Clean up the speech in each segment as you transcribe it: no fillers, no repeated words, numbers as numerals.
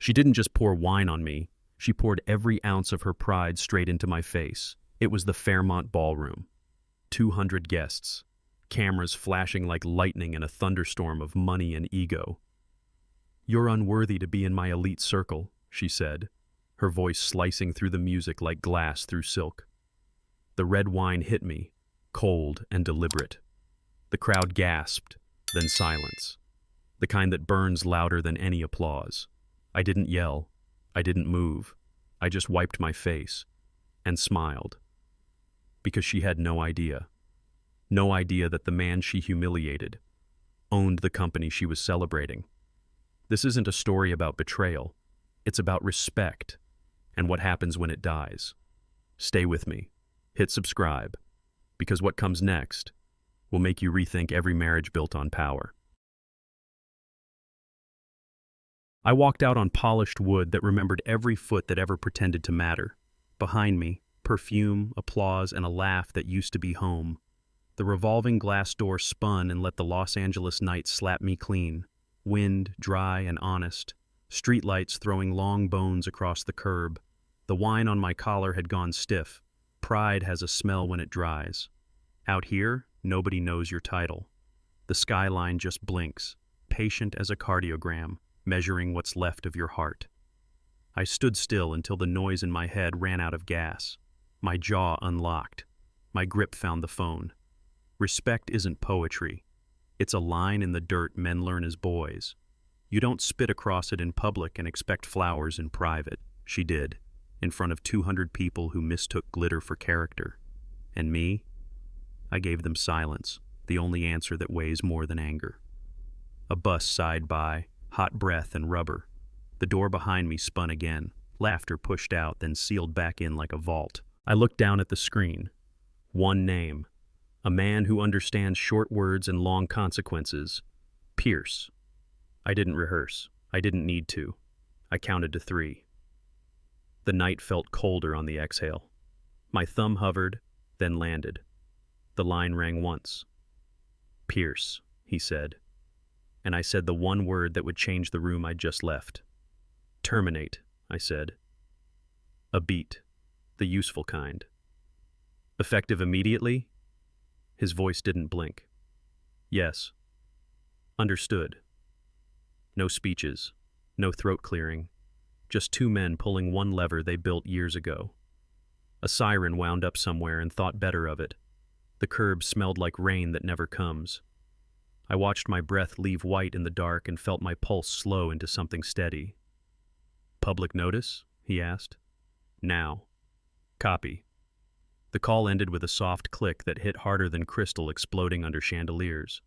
She didn't just pour wine on me, she poured every ounce of her pride straight into my face. It was the Fairmont Ballroom. 200 guests, cameras flashing like lightning in a thunderstorm of money and ego. "You're unworthy to be in my elite circle," she said, her voice slicing through the music like glass through silk. The red wine hit me, cold and deliberate. The crowd gasped, then silence. The kind that burns louder than any applause. I didn't yell. I didn't move. I just wiped my face and smiled. Because she had no idea. No idea that the man she humiliated owned the company she was celebrating. This isn't a story about betrayal. It's about respect and what happens when it dies. Stay with me. Hit subscribe, because what comes next will make you rethink every marriage built on power. I walked out on polished wood that remembered every foot that ever pretended to matter. Behind me, perfume, applause, and a laugh that used to be home. The revolving glass door spun and let the Los Angeles night slap me clean. Wind, dry and honest. Streetlights throwing long bones across the curb. The wine on my collar had gone stiff. Pride has a smell when it dries. Out here, nobody knows your title. The skyline just blinks, patient as a cardiogram, measuring what's left of your heart. I stood still until the noise in my head ran out of gas. My jaw unlocked. My grip found the phone. Respect isn't poetry. It's a line in the dirt men learn as boys. You don't spit across it in public and expect flowers in private. She did, in front of 200 people who mistook glitter for character. And me? I gave them silence, the only answer that weighs more than anger. A bus sighed by, hot breath and rubber. The door behind me spun again. Laughter pushed out, then sealed back in like a vault. I looked down at the screen. One name. A man who understands short words and long consequences. Pierce. I didn't rehearse. I didn't need to. I counted to 3. The night felt colder on the exhale. My thumb hovered, then landed. The line rang once. "Pierce," he said. And I said the one word that would change the room I'd just left. "Terminate," I said. A beat, the useful kind. "Effective immediately?" His voice didn't blink. "Yes." "Understood." No speeches, no throat clearing, just 2 men pulling one lever they built years ago. A siren wound up somewhere and thought better of it. The curb smelled like rain that never comes. I watched my breath leave white in the dark and felt my pulse slow into something steady. "Public notice?" he asked. "Now." "Copy." The call ended with a soft click that hit harder than crystal exploding under chandeliers.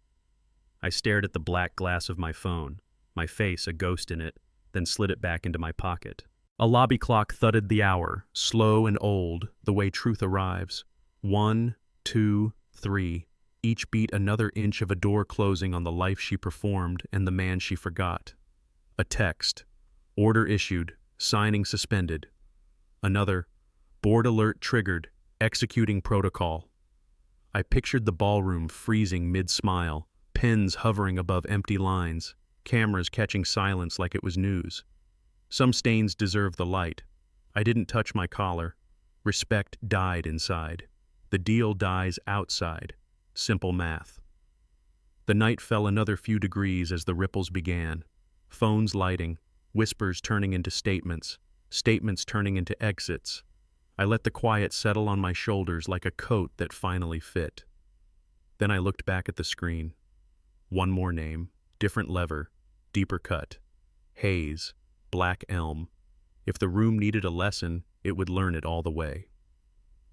I stared at the black glass of my phone, my face a ghost in it, then slid it back into my pocket. A lobby clock thudded the hour, slow and old, the way truth arrives. 1, 2, 3. Each beat another inch of a door closing on the life she performed and the man she forgot. A text. Order issued. Signing suspended. Another. Board alert triggered. Executing protocol. I pictured the ballroom freezing mid-smile, pens hovering above empty lines, cameras catching silence like it was news. Some stains deserve the light. I didn't touch my collar. Respect died inside. The deal dies outside. Simple math. The night fell another few degrees as the ripples began. Phones lighting, whispers turning into statements, statements turning into exits. I let the quiet settle on my shoulders like a coat that finally fit. Then I looked back at the screen. One more name, different lever, deeper cut. Hayes, Black Elm. If the room needed a lesson, it would learn it all the way.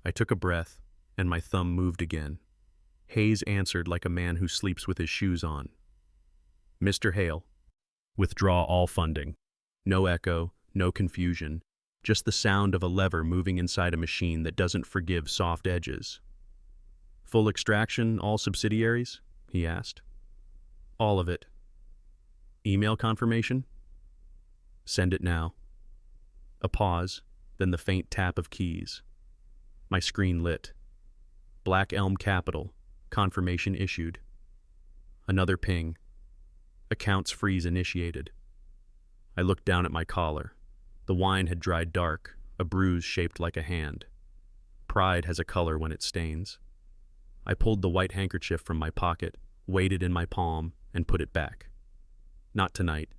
I took a breath, and my thumb moved again. Hayes answered like a man who sleeps with his shoes on. "Mr. Hale." Withdraw all funding. No echo, no confusion. Just the sound of a lever moving inside a machine that doesn't forgive soft edges. "Full extraction, all subsidiaries?" he asked. "All of it." "Email confirmation?" "Send it now." A pause, then the faint tap of keys. My screen lit. Black Elm Capital, confirmation issued. Another ping. Accounts freeze initiated. I looked down at my collar. The wine had dried dark, a bruise shaped like a hand. Pride has a color when it stains. I pulled the white handkerchief from my pocket, weighed it in my palm, and put it back. Not tonight.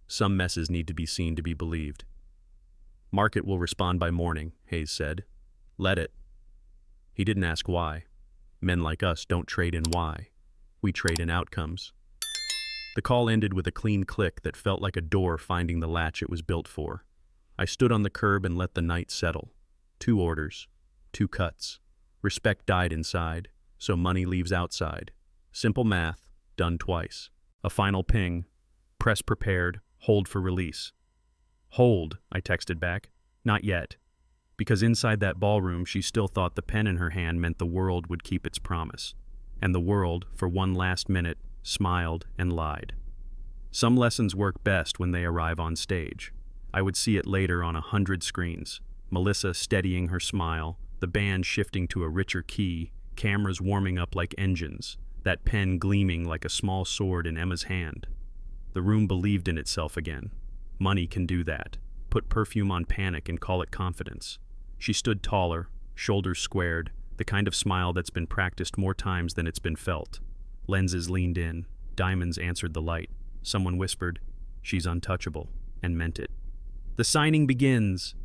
Some messes need to be seen to be believed. Market will respond by morning, Hayes said. Let it. He didn't ask why. Men like us don't trade in why. We trade in outcomes. The call ended with a clean click that felt like a door finding the latch it was built for. I stood on the curb and let the night settle. 2 orders, 2 cuts. Respect died inside, so money leaves outside. Simple math, done twice. A final ping. Press prepared, hold for release. Hold, I texted back. Not yet. Because inside that ballroom, she still thought the pen in her hand meant the world would keep its promise. And the world, for one last minute, smiled and lied. Some lessons work best when they arrive on stage. I would see it later on 100 screens. Melissa steadying her smile, the band shifting to a richer key, cameras warming up like engines, that pen gleaming like a small sword in Emma's hand. The room believed in itself again. Money can do that. Put perfume on panic and call it confidence. She stood taller, shoulders squared, the kind of smile that's been practiced more times than it's been felt. Lenses leaned in, diamonds answered the light. Someone whispered, "She's untouchable," and meant it. "The signing begins!"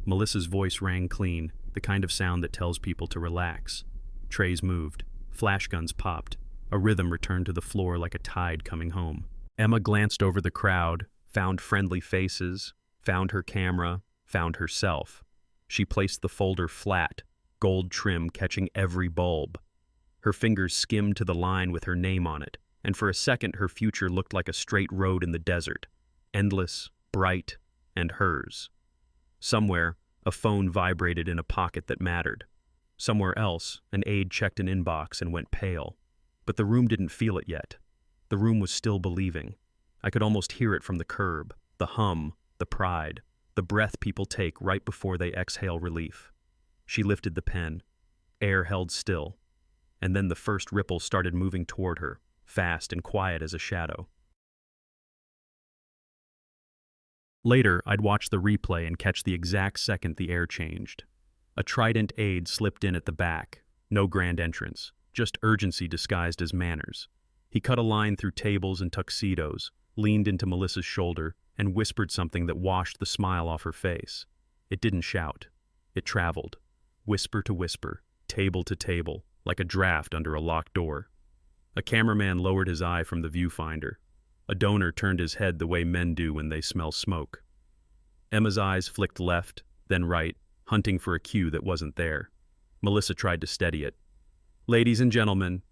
Melissa's voice rang clean, the kind of sound that tells people to relax. Trays moved. Flash guns popped. A rhythm returned to the floor like a tide coming home. Emma glanced over the crowd, found friendly faces, found her camera, found herself. She placed the folder flat, gold trim catching every bulb. Her fingers skimmed to the line with her name on it, and for a second her future looked like a straight road in the desert, endless, bright, and hers. Somewhere, a phone vibrated in a pocket that mattered. Somewhere else, an aide checked an inbox and went pale. But the room didn't feel it yet. The room was still believing. I could almost hear it from the curb, the hum, the pride, the breath people take right before they exhale relief. She lifted the pen. Air held still. And then the first ripple started moving toward her, fast and quiet as a shadow. Later, I'd watch the replay and catch the exact second the air changed. A Trident aide slipped in at the back. No grand entrance, just urgency disguised as manners. He cut a line through tables and tuxedos, leaned into Melissa's shoulder, and whispered something that washed the smile off her face. It didn't shout. It traveled, whisper to whisper, table to table, like a draft under a locked door. A cameraman lowered his eye from the viewfinder. A donor turned his head the way men do when they smell smoke. Emma's eyes flicked left, then right, hunting for a cue that wasn't there. Melissa tried to steady it. "Ladies and gentlemen,"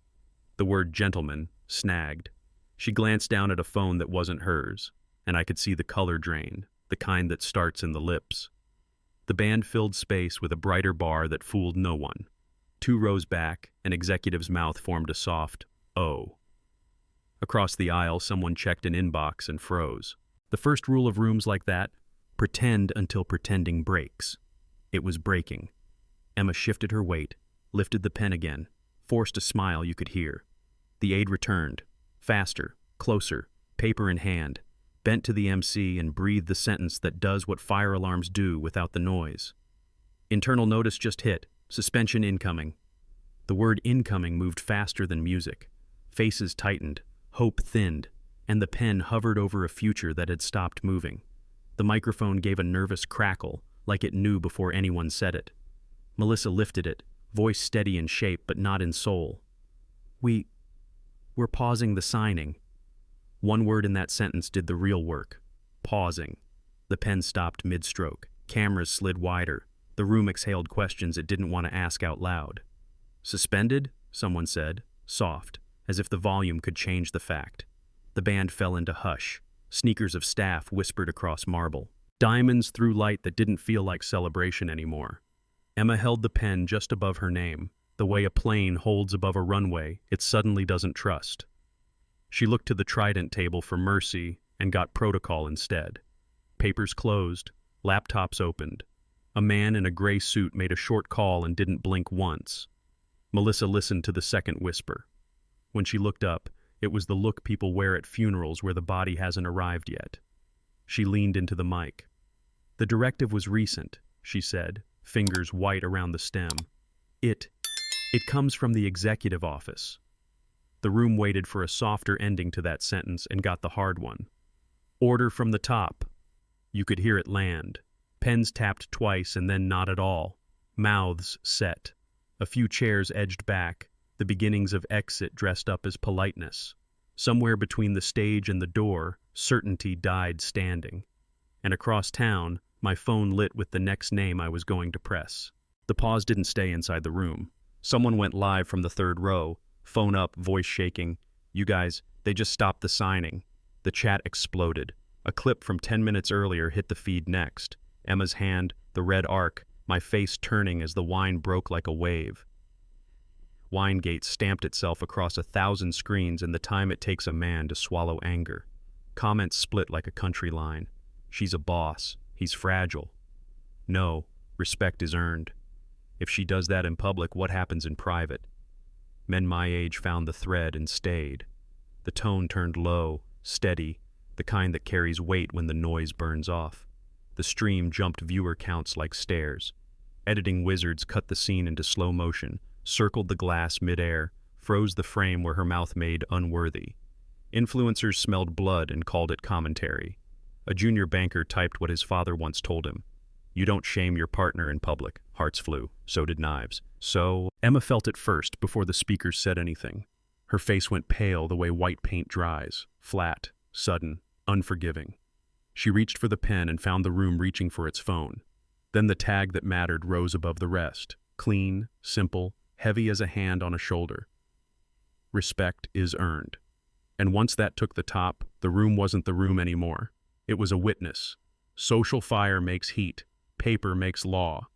the word gentleman snagged. She glanced down at a phone that wasn't hers, and I could see the color drain, the kind that starts in the lips. The band filled space with a brighter bar that fooled no one. 2 rows back, an executive's mouth formed a soft "oh." Across the aisle, someone checked an inbox and froze. The first rule of rooms like that: pretend until pretending breaks. It was breaking. Emma shifted her weight, lifted the pen again, forced a smile you could hear. The aide returned, faster, closer, paper in hand, bent to the MC and breathed the sentence that does what fire alarms do without the noise. "Internal notice just hit. Suspension incoming." The word incoming moved faster than music. Faces tightened, hope thinned, and the pen hovered over a future that had stopped moving. The microphone gave a nervous crackle, like it knew before anyone said it. Melissa lifted it, voice steady in shape but not in soul. We're pausing the signing." One word in that sentence did the real work. Pausing. The pen stopped mid-stroke. Cameras slid wider. The room exhaled questions it didn't want to ask out loud. "Suspended?" someone said, soft, as if the volume could change the fact. The band fell into hush. Sneakers of staff whispered across marble. Diamonds threw light that didn't feel like celebration anymore. Emma held the pen just above her name, the way a plane holds above a runway it suddenly doesn't trust. She looked to the Trident table for mercy and got protocol instead. Papers closed, laptops opened. A man in a gray suit made a short call and didn't blink once. Melissa listened to the second whisper. When she looked up, it was the look people wear at funerals where the body hasn't arrived yet. She leaned into the mic. "The directive was recent," she said, fingers white around the stem. It comes from the executive office." The room waited for a softer ending to that sentence and got the hard one. "Order from the top." You could hear it land. Pens tapped twice and then not at all. Mouths set. A few chairs edged back, the beginnings of exit dressed up as politeness. Somewhere between the stage and the door, certainty died standing. And across town, my phone lit with the next name I was going to press. The pause didn't stay inside the room. Someone went live from the third row, phone up, voice shaking. "You guys, they just stopped the signing." The chat exploded. A clip from 10 minutes earlier hit the feed next. Emma's hand, the red arc, my face turning as the whine broke like a wave. Winegate stamped itself across 1,000 screens in the time it takes a man to swallow anger. Comments split like a country line. "She's a boss. He's fragile." No, respect is earned. If she does that in public, what happens in private? Men my age found the thread and stayed. The tone turned low, steady, the kind that carries weight when the noise burns off. The stream jumped viewer counts like stairs. Editing wizards cut the scene into slow motion, circled the glass midair, froze the frame where her mouth made unworthy. Influencers smelled blood and called it commentary. A junior banker typed what his father once told him. "You don't shame your partner in public." Hearts flew. So did knives. So Emma felt it first before the speakers said anything. Her face went pale the way white paint dries, flat, sudden, unforgiving. She reached for the pen and found the room reaching for its phone. Then the tag that mattered rose above the rest, clean, simple, heavy as a hand on a shoulder. Respect is earned. And once that took the top, the room wasn't the room anymore. It was a witness. Social fire makes heat. Paper makes law.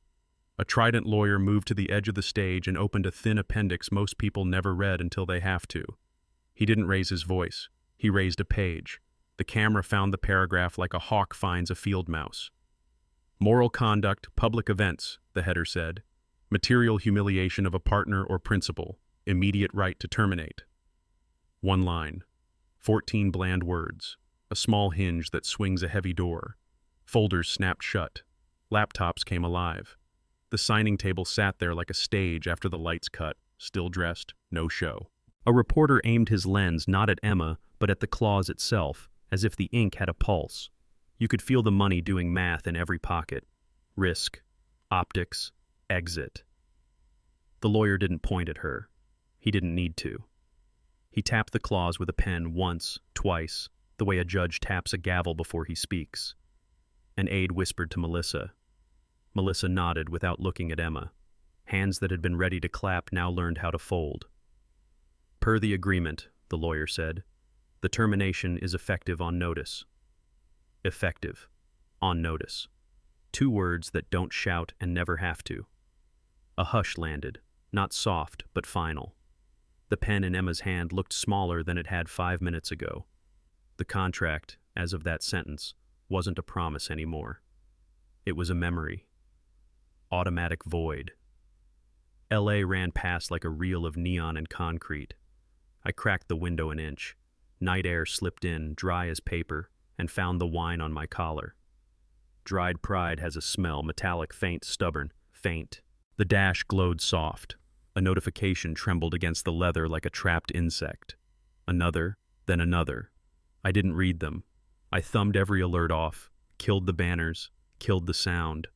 A trident lawyer moved to the edge of the stage and opened a thin appendix most people never read until they have to. He didn't raise his voice. He raised a page. The camera found the paragraph like a hawk finds a field mouse. "Moral conduct, public events," the header said. "Material humiliation of a partner or principal. Immediate right to terminate." One line. 14 bland words. A small hinge that swings a heavy door. Folders snapped shut. Laptops came alive. The signing table sat there like a stage after the lights cut, still dressed, no show. A reporter aimed his lens not at Emma, but at the clause itself, as if the ink had a pulse. You could feel the money doing math in every pocket. Risk, optics, exit. The lawyer didn't point at her. He didn't need to. He tapped the clause with a pen once, twice, the way a judge taps a gavel before he speaks. An aide whispered to Melissa. Melissa nodded without looking at Emma. Hands that had been ready to clap now learned how to fold. "Per the agreement," the lawyer said, "the termination is effective on notice." Effective. On notice. 2 words that don't shout and never have to. A hush landed, not soft, but final. The pen in Emma's hand looked smaller than it had 5 minutes ago. The contract, as of that sentence, wasn't a promise anymore. It was a memory. Automatic void. LA ran past like a reel of neon and concrete. I cracked the window an inch. Night air slipped in, dry as paper, and found the wine on my collar. Dried pride has a smell, metallic, faint, stubborn, faint. The dash glowed soft. A notification trembled against the leather like a trapped insect. Another, then another. I didn't read them. I thumbed every alert off, killed the banners, killed the sound,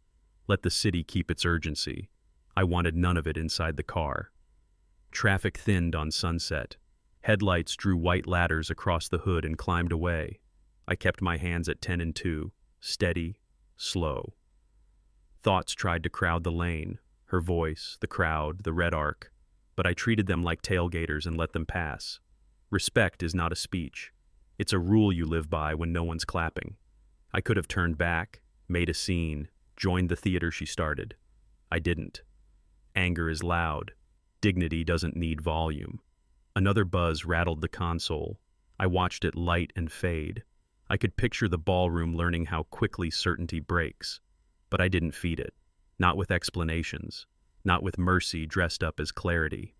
let the city keep its urgency. I wanted none of it inside the car. Traffic thinned on Sunset. Headlights drew white ladders across the hood and climbed away. I kept my hands at 10 and 2, steady, slow. Thoughts tried to crowd the lane, her voice, the crowd, the red arc, but I treated them like tailgaters and let them pass. Respect is not a speech. It's a rule you live by when no one's clapping. I could have turned back, made a scene, joined the theater she started. I didn't. Anger is loud. Dignity doesn't need volume. Another buzz rattled the console. I watched it light and fade. I could picture the ballroom learning how quickly certainty breaks. But I didn't feed it. Not with explanations. Not with mercy dressed up as clarity.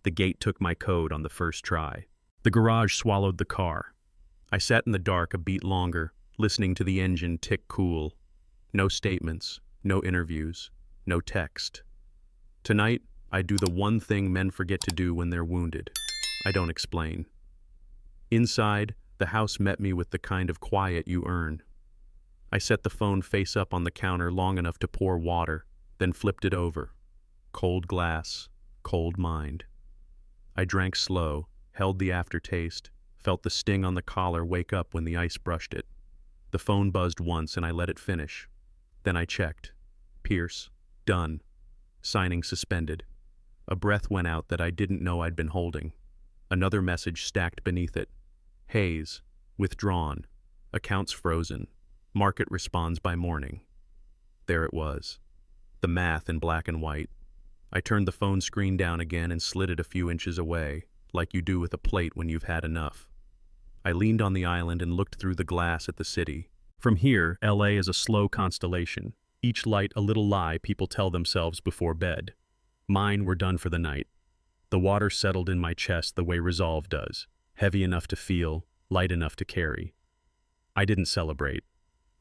The gate took my code on the first try. The garage swallowed the car. I sat in the dark a beat longer, listening to the engine tick cool. No statements, no interviews, no text. Tonight, I do the one thing men forget to do when they're wounded. I don't explain. Inside, the house met me with the kind of quiet you earn. I set the phone face up on the counter long enough to pour water, then flipped it over. Cold glass, cold mind. I drank slow, held the aftertaste, felt the sting on the collar wake up when the ice brushed it. The phone buzzed once and I let it finish. Then I checked. Pierce, done. Signing suspended. A breath went out that I didn't know I'd been holding. Another message stacked beneath it. Hayes, withdrawn. Accounts frozen. Market responds by morning. There it was. The math in black and white. I turned the phone screen down again and slid it a few inches away, like you do with a plate when you've had enough. I leaned on the island and looked through the glass at the city. From here, LA is a slow constellation, each light a little lie people tell themselves before bed. Mine were done for the night. The water settled in my chest the way resolve does, heavy enough to feel, light enough to carry. I didn't celebrate.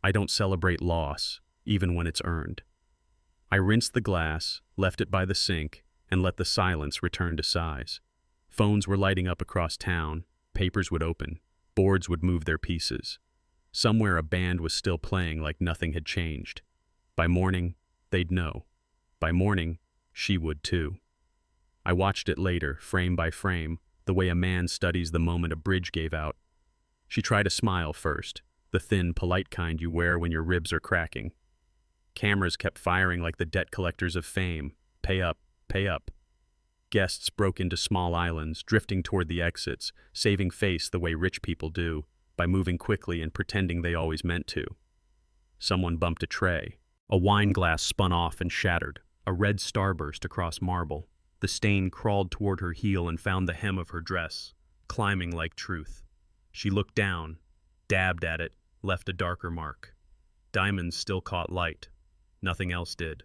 I don't celebrate loss, even when it's earned. I rinsed the glass, left it by the sink, and let the silence return to sighs. Phones were lighting up across town, papers would open, boards would move their pieces. Somewhere a band was still playing like nothing had changed. By morning, they'd know. By morning, she would too. I watched it later, frame by frame, the way a man studies the moment a bridge gave out. She tried to smile first, the thin, polite kind you wear when your ribs are cracking. Cameras kept firing like the debt collectors of fame. Pay up, pay up. Guests broke into small islands, drifting toward the exits, saving face the way rich people do, by moving quickly and pretending they always meant to. Someone bumped a tray. A wine glass spun off and shattered, a red starburst across marble. The stain crawled toward her heel and found the hem of her dress, climbing like truth. She looked down, dabbed at it, left a darker mark. Diamonds still caught light. Nothing else did.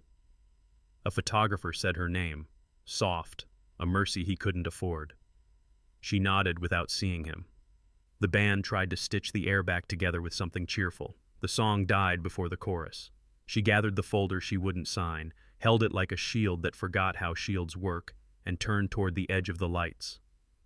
A photographer said her name, soft, a mercy he couldn't afford. She nodded without seeing him. The band tried to stitch the air back together with something cheerful. The song died before the chorus. She gathered the folder she wouldn't sign, held it like a shield that forgot how shields work, and turned toward the edge of the lights.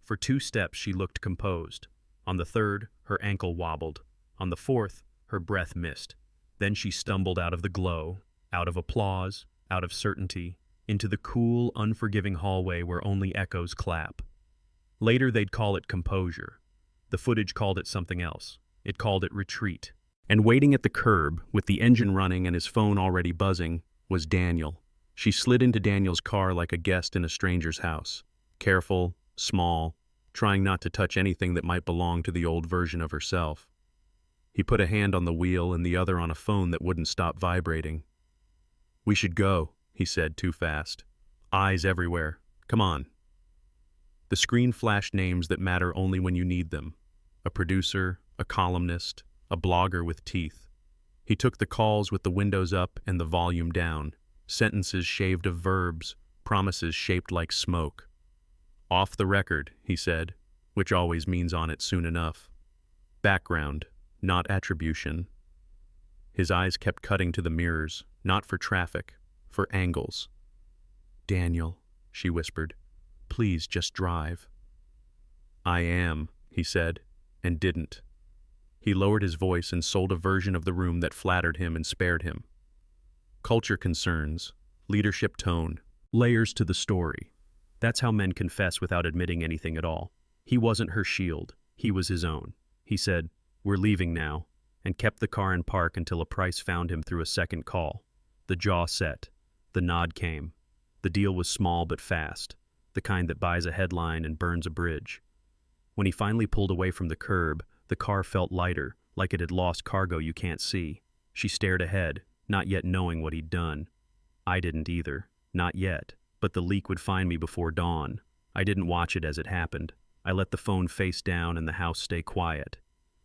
For 2 steps she looked composed. On the third, her ankle wobbled. On the fourth, her breath missed. Then she stumbled out of the glow, out of applause, out of certainty, into the cool, unforgiving hallway where only echoes clap. Later they'd call it composure. The footage called it something else. It called it retreat. And waiting at the curb, with the engine running and his phone already buzzing, was Daniel. She slid into Daniel's car like a guest in a stranger's house. Careful, small, trying not to touch anything that might belong to the old version of herself. He put a hand on the wheel and the other on a phone that wouldn't stop vibrating. "We should go," he said too fast. "Eyes everywhere. Come on." The screen flashed names that matter only when you need them. A producer, a columnist, a blogger with teeth. He took the calls with the windows up and the volume down, sentences shaved of verbs, promises shaped like smoke. "Off the record," he said, which always means on it soon enough. Background, not attribution. His eyes kept cutting to the mirrors, not for traffic, for angles. "Daniel," she whispered, "please just drive." "I am," he said, and didn't. He lowered his voice and sold a version of the room that flattered him and spared him. Culture concerns, leadership tone, layers to the story. That's how men confess without admitting anything at all. He wasn't her shield, he was his own. He said, "We're leaving now," and kept the car in park until a price found him through a second call. The jaw set. The nod came. The deal was small but fast, the kind that buys a headline and burns a bridge. When he finally pulled away from the curb, the car felt lighter, like it had lost cargo you can't see. She stared ahead, not yet knowing what he'd done. I didn't either, not yet, but the leak would find me before dawn. I didn't watch it as it happened. I let the phone face down and the house stay quiet.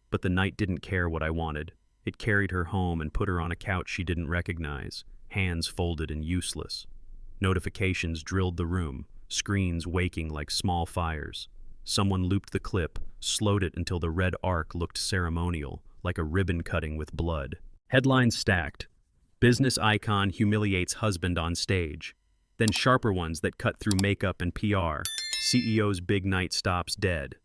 But the night didn't care what I wanted. It carried her home and put her on a couch she didn't recognize, hands folded and useless. Notifications drilled the room, screens waking like small fires. Someone looped the clip, slowed it until the red arc looked ceremonial, like a ribbon cutting with blood. Headlines stacked. Business icon humiliates husband on stage. Then sharper ones that cut through makeup and PR. CEO's big night stops dead.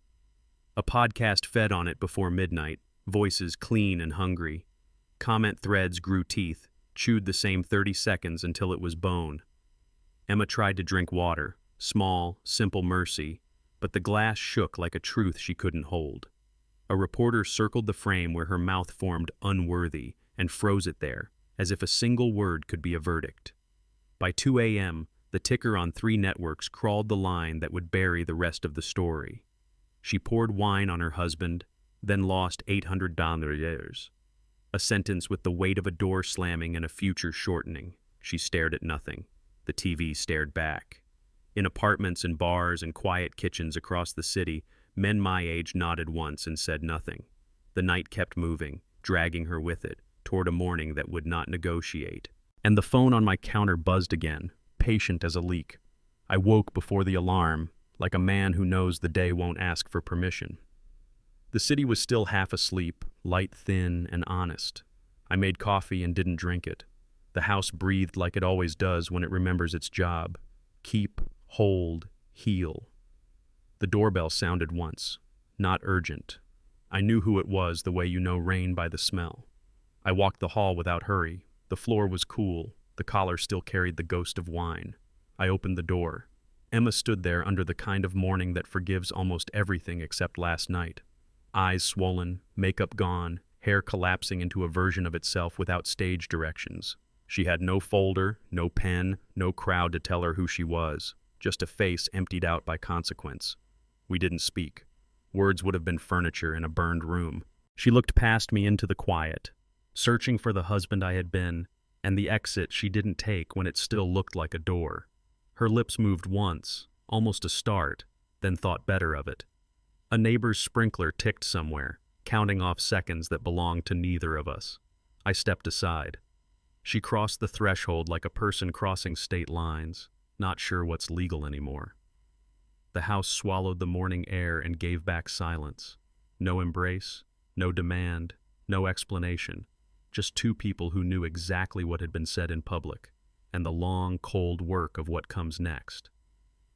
A podcast fed on it before midnight, voices clean and hungry. Comment threads grew teeth, chewed the same 30 seconds until it was bone. Emma tried to drink water, small, simple mercy, but the glass shook like a truth she couldn't hold. A reporter circled the frame where her mouth formed unworthy and froze it there, as if a single word could be a verdict. By 2 a.m., the ticker on 3 networks crawled the line that would bury the rest of the story. She poured wine on her husband, then lost $800. A sentence with the weight of a door slamming and a future shortening. She stared at nothing. The TV stared back. In apartments and bars and quiet kitchens across the city, men my age nodded once and said nothing. The night kept moving, dragging her with it, toward a morning that would not negotiate. And the phone on my counter buzzed again, patient as a leak. I woke before the alarm, like a man who knows the day won't ask for permission. The city was still half asleep, light, thin, and honest. I made coffee and didn't drink it. The house breathed like it always does when it remembers its job. Keep, hold, heal. The doorbell sounded once, not urgent. I knew who it was the way you know rain by the smell. I walked the hall without hurry. The floor was cool. The collar still carried the ghost of wine. I opened the door. Emma stood there under the kind of mourning that forgives almost everything except last night. Eyes swollen, makeup gone, hair collapsing into a version of itself without stage directions. She had no folder, no pen, no crowd to tell her who she was, just a face emptied out by consequence. We didn't speak. Words would have been furniture in a burned room. She looked past me into the quiet, searching for the husband I had been, and the exit she didn't take when it still looked like a door. Her lips moved once, almost a start, then thought better of it. A neighbor's sprinkler ticked somewhere, counting off seconds that belonged to neither of us. I stepped aside. She crossed the threshold like a person crossing state lines, not sure what's legal anymore. The house swallowed the morning air and gave back silence. No embrace, no demand, no explanation. Just 2 people who knew exactly what had been said in public, and the long, cold work of what comes next.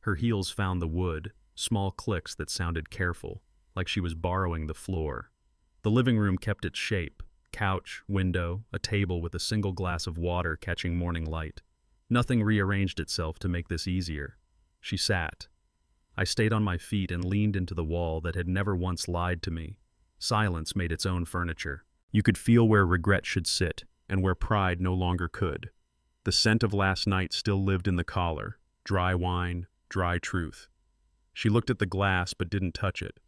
Her heels found the wood, small clicks that sounded careful, like she was borrowing the floor. The living room kept its shape, couch, window, a table with a single glass of water catching morning light. Nothing rearranged itself to make this easier. She sat. I stayed on my feet and leaned into the wall that had never once lied to me. Silence made its own furniture. You could feel where regret should sit, and where pride no longer could. The scent of last night still lived in the collar. Dry wine, dry truth. She looked at the glass but didn't touch it.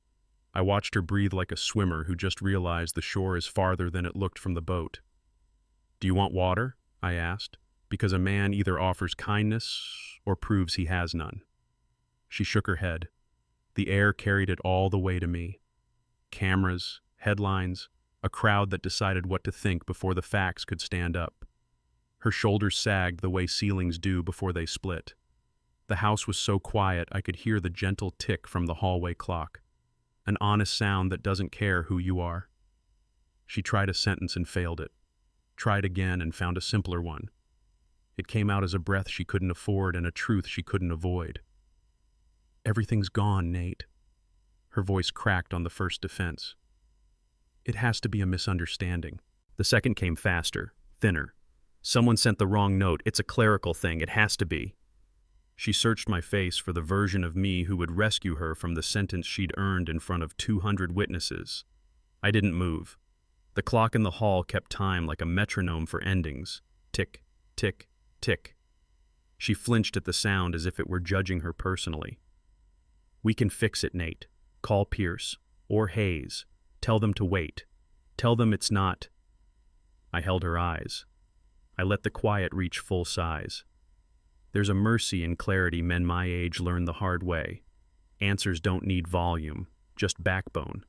I watched her breathe like a swimmer who just realized the shore is farther than it looked from the boat. "Do you want water?" I asked, because a man either offers kindness or proves he has none. She shook her head. The air carried it all the way to me. Cameras, headlines, a crowd that decided what to think before the facts could stand up. Her shoulders sagged the way ceilings do before they split. The house was so quiet I could hear the gentle tick from the hallway clock, an honest sound that doesn't care who you are. She tried a sentence and failed it, tried again and found a simpler one. It came out as a breath she couldn't afford and a truth she couldn't avoid. "Everything's gone, Nate." Her voice cracked on the first defense. "It has to be a misunderstanding." The second came faster, thinner. "Someone sent the wrong note. It's a clerical thing. It has to be." She searched my face for the version of me who would rescue her from the sentence she'd earned in front of 200 witnesses. I didn't move. The clock in the hall kept time like a metronome for endings. Tick, tick, tick. She flinched at the sound as if it were judging her personally. "We can fix it, Nate. Call Pierce. Or Hayes. Tell them to wait. Tell them it's not." I held her eyes. I let the quiet reach full size. There's a mercy in clarity men my age learn the hard way. Answers don't need volume, just backbone.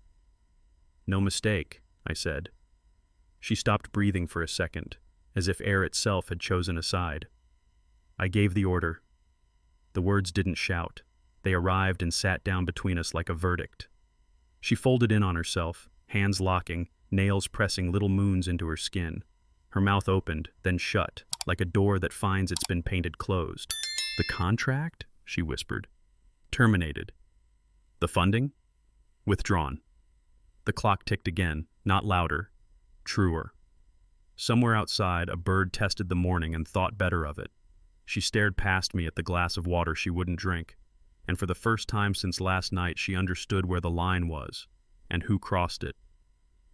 "No mistake," I said. She stopped breathing for a second, as if air itself had chosen a side. I gave the order. The words didn't shout. They arrived and sat down between us like a verdict. She folded in on herself, hands locking, nails pressing little moons into her skin. Her mouth opened, then shut, like a door that finds it's been painted closed. "The contract?" she whispered. "Terminated." "The funding?" "Withdrawn." The clock ticked again, not louder, truer. Somewhere outside, a bird tested the morning and thought better of it. She stared past me at the glass of water she wouldn't drink, and for the first time since last night she understood where the line was, and who crossed it.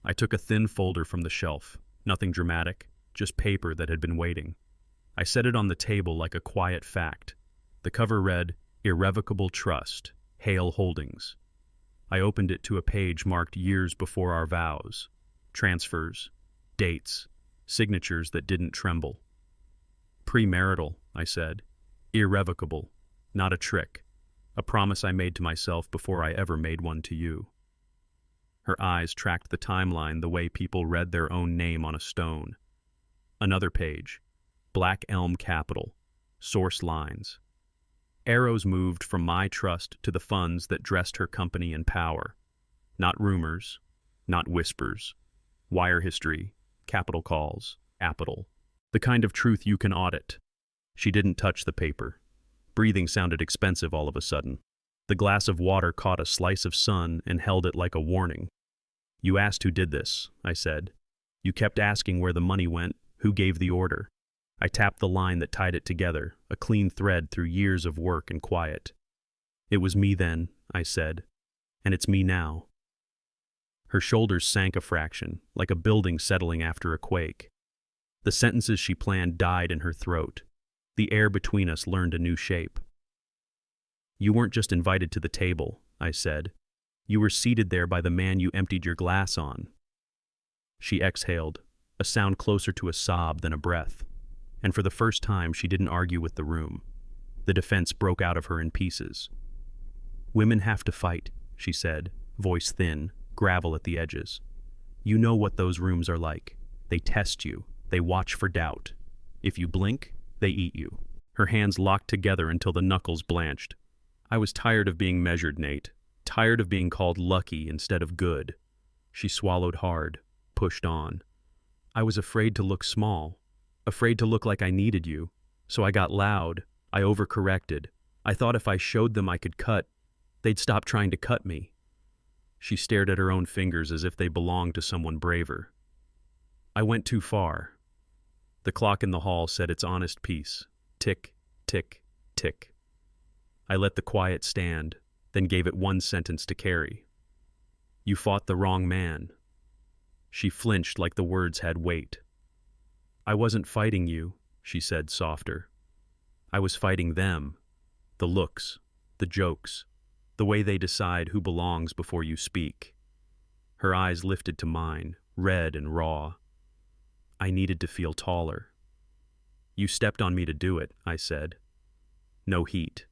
I took a thin folder from the shelf, nothing dramatic, just paper that had been waiting. I set it on the table like a quiet fact. The cover read, "Irrevocable Trust, Hale Holdings." I opened it to a page marked years before our vows. Transfers, dates, signatures that didn't tremble. "Premarital," I said. "Irrevocable, not a trick. A promise I made to myself before I ever made one to you." Her eyes tracked the timeline the way people read their own name on a stone. Another page. Black Elm Capital. Source lines. Arrows moved from my trust to the funds that dressed her company in power. Not rumors, not whispers. Wire history, capital calls, capital. The kind of truth you can audit. She didn't touch the paper. Breathing sounded expensive all of a sudden. The glass of water caught a slice of sun and held it like a warning. "You asked who did this," I said. "You kept asking where the money went, who gave the order." I tapped the line that tied it together, a clean thread through years of work and quiet. "It was me then," I said, "and it's me now." Her shoulders sank a fraction, like a building settling after a quake. The sentences she planned died in her throat. The air between us learned a new shape. "You weren't just invited to the table," I said. "You were seated there by the man you emptied your glass on." She exhaled, a sound closer to a sob than a breath. And for the first time, she didn't argue with the room. The defense broke out of her in pieces. "Women have to fight," she said, voice thin, gravel at the edges. "You know what those rooms are like. They test you. They watch for doubt. If you blink, they eat you." Her hands locked together until the knuckles blanched. I was tired of being measured, Nate. Tired of being called lucky instead of good. She swallowed hard, pushed on. "I was afraid to look small. Afraid to look like I needed you. So I got loud. I overcorrected. I thought if I showed them I could cut, they'd stop trying to cut me." She stared at her own fingers as if they belonged to someone braver. "I went too far." The clock in the hall said its honest piece. Tick, tick, tick. I let the quiet stand, then gave it one sentence to carry. "You fought the wrong man." She flinched like the words had weight. "I wasn't fighting you," she said softer. "I was fighting them. The looks, the jokes, the way they decide who belongs before you speak." Her eyes lifted to mine, red and raw. I needed to feel taller. "You stepped on me to do it," I said. No heat.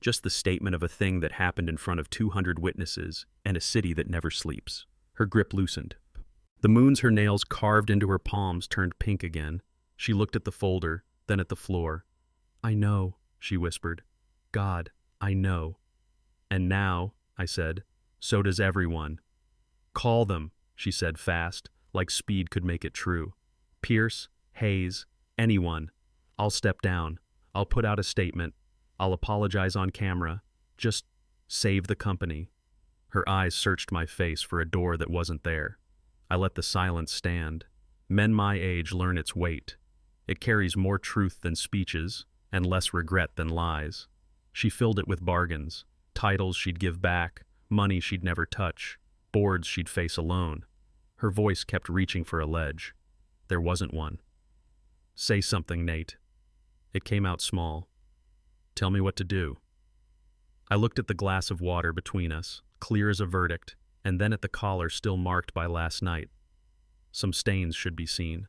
Just the statement of a thing that happened in front of 200 witnesses and a city that never sleeps. Her grip loosened. The moons her nails carved into her palms turned pink again. She looked at the folder, then at the floor. "I know," she whispered. "God, I know." "And now," I said, "so does everyone." "Call them," she said fast, like speed could make it true. "Pierce, Hayes, anyone. I'll step down. I'll put out a statement. I'll apologize on camera. Just save the company." Her eyes searched my face for a door that wasn't there. I let the silence stand. Men my age learn its weight. It carries more truth than speeches, and less regret than lies. She filled it with bargains. Titles she'd give back, money she'd never touch, boards she'd face alone. Her voice kept reaching for a ledge. There wasn't one. "Say something, Nate." It came out small. "Tell me what to do." I looked at the glass of water between us, clear as a verdict, and then at the collar still marked by last night. Some stains should be seen.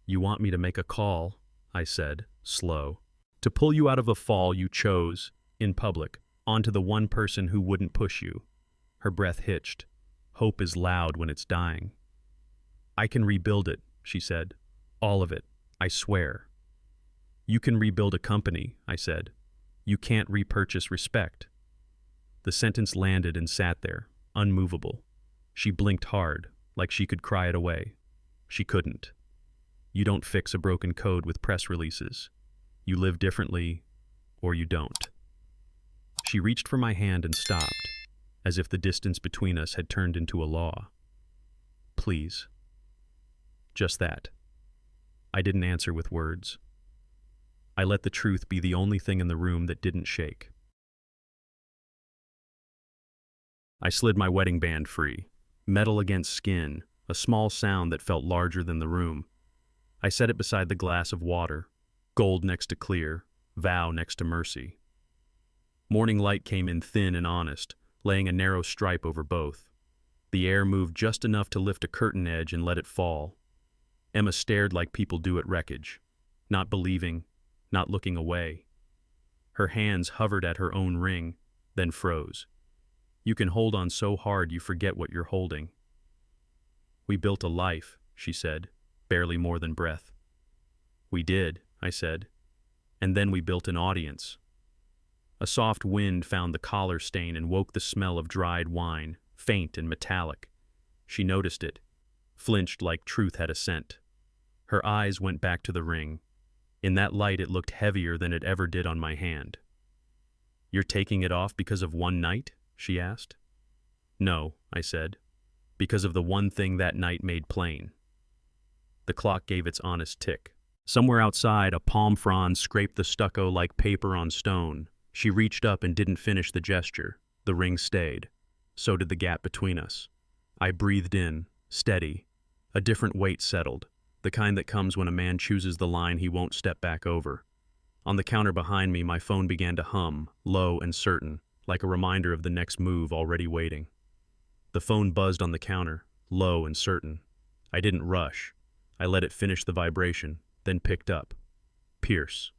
"You want me to make a call," I said, slow. "To pull you out of a fall you chose, in public, onto the one person who wouldn't push you." Her breath hitched. Hope is loud when it's dying. "I can rebuild it," she said. "All of it, I swear." "You can rebuild a company," I said. "You can't repurchase respect." The sentence landed and sat there, unmovable. She blinked hard, like she could cry it away. She couldn't. You don't fix a broken code with press releases. You live differently, or you don't. She reached for my hand and stopped, as if the distance between us had turned into a law. Please. Just that. I didn't answer with words. I let the truth be the only thing in the room that didn't shake. I slid my wedding band free. Metal against skin, a small sound that felt larger than the room. I set it beside the glass of water, gold next to clear, vow next to mercy. Morning light came in thin and honest, laying a narrow stripe over both. The air moved just enough to lift a curtain edge and let it fall. Emma stared like people do at wreckage, not believing, not looking away. Her hands hovered at her own ring, then froze. You can hold on so hard you forget what you're holding. We built a life, she said, barely more than breath. We did, I said. And then we built an audience. A soft wind found the collar stain and woke the smell of dried wine, faint and metallic. She noticed it, flinched like truth had a scent. Her eyes went back to the ring. In that light it looked heavier than it ever did on my hand. You're taking it off because of one night? She asked. No, I said, because of the one thing that night made plain. The clock gave its honest tick. Somewhere outside, a palm frond scraped the stucco like paper on stone. She reached up and didn't finish the gesture. The ring stayed. So did the gap between us. I breathed in, steady. A different weight settled, the kind that comes when a man chooses the line he won't step back over. On the counter behind me, my phone began to hum, low and certain, like a reminder of the next move already waiting. The phone buzzed on the counter, low and certain. I didn't rush. I let it finish the vibration, then picked up. Pierce.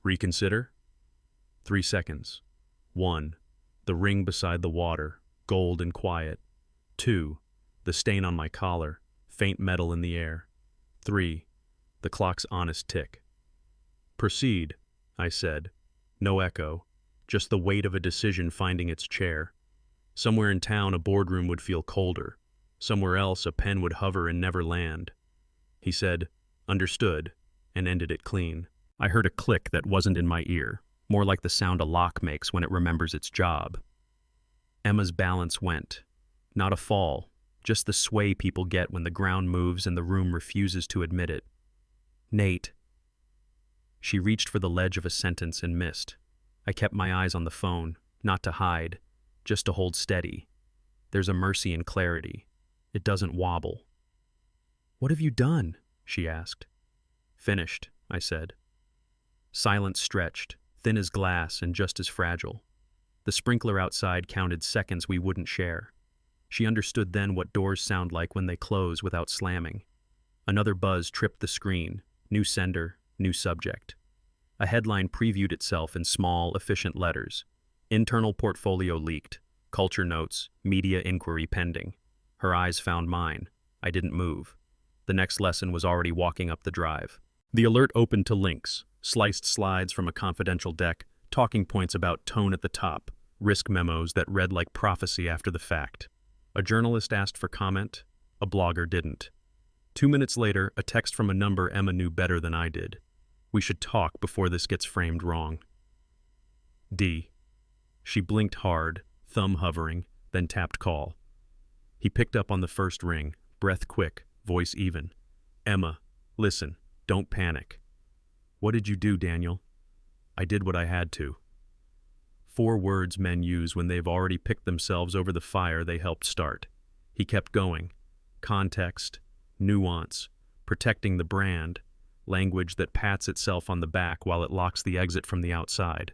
Reconsider? 3 seconds. 1. The ring beside the water, gold and quiet. 2. The stain on my collar, faint metal in the air. 3. The clock's honest tick. Proceed, I said. No echo, just the weight of a decision finding its chair. Somewhere in town a boardroom would feel colder. Somewhere else a pen would hover and never land. He said, understood, and ended it clean. I heard a click that wasn't in my ear, more like the sound a lock makes when it remembers its job. Emma's balance went. Not a fall, just the sway people get when the ground moves and the room refuses to admit it. Nate. She reached for the ledge of a sentence and missed. I kept my eyes on the phone, not to hide, just to hold steady. There's a mercy in clarity. It doesn't wobble. What have you done? She asked. Finished, I said. Silence stretched, thin as glass and just as fragile. The sprinkler outside counted seconds we wouldn't share. She understood then what doors sound like when they close without slamming. Another buzz tripped the screen, new sender, new subject. A headline previewed itself in small, efficient letters. Internal portfolio leaked. Culture notes, media inquiry pending. Her eyes found mine. I didn't move. The next lesson was already walking up the drive. The alert opened to links, sliced slides from a confidential deck, talking points about tone at the top, risk memos that read like prophecy after the fact. A journalist asked for comment. A blogger didn't. 2 minutes later, a text from a number Emma knew better than I did. We should talk before this gets framed wrong. D. She blinked hard, thumb hovering, then tapped call. He picked up on the first ring, breath quick, voice even. Emma, listen, don't panic. What did you do, Daniel? I did what I had to. 4 words men use when they've already picked themselves over the fire they helped start. He kept going. Context, nuance, protecting the brand, language that pats itself on the back while it locks the exit from the outside.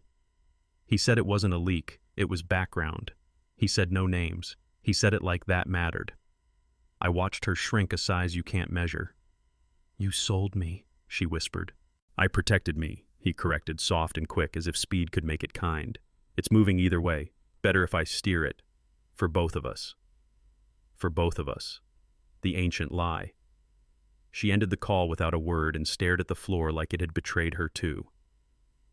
He said it wasn't a leak, it was background. He said no names. He said it like that mattered. I watched her shrink a size you can't measure. You sold me, she whispered. I protected me, he corrected, soft and quick, as if speed could make it kind. It's moving either way. Better if I steer it. For both of us. For both of us. The ancient lie. She ended the call without a word and stared at the floor like it had betrayed her too.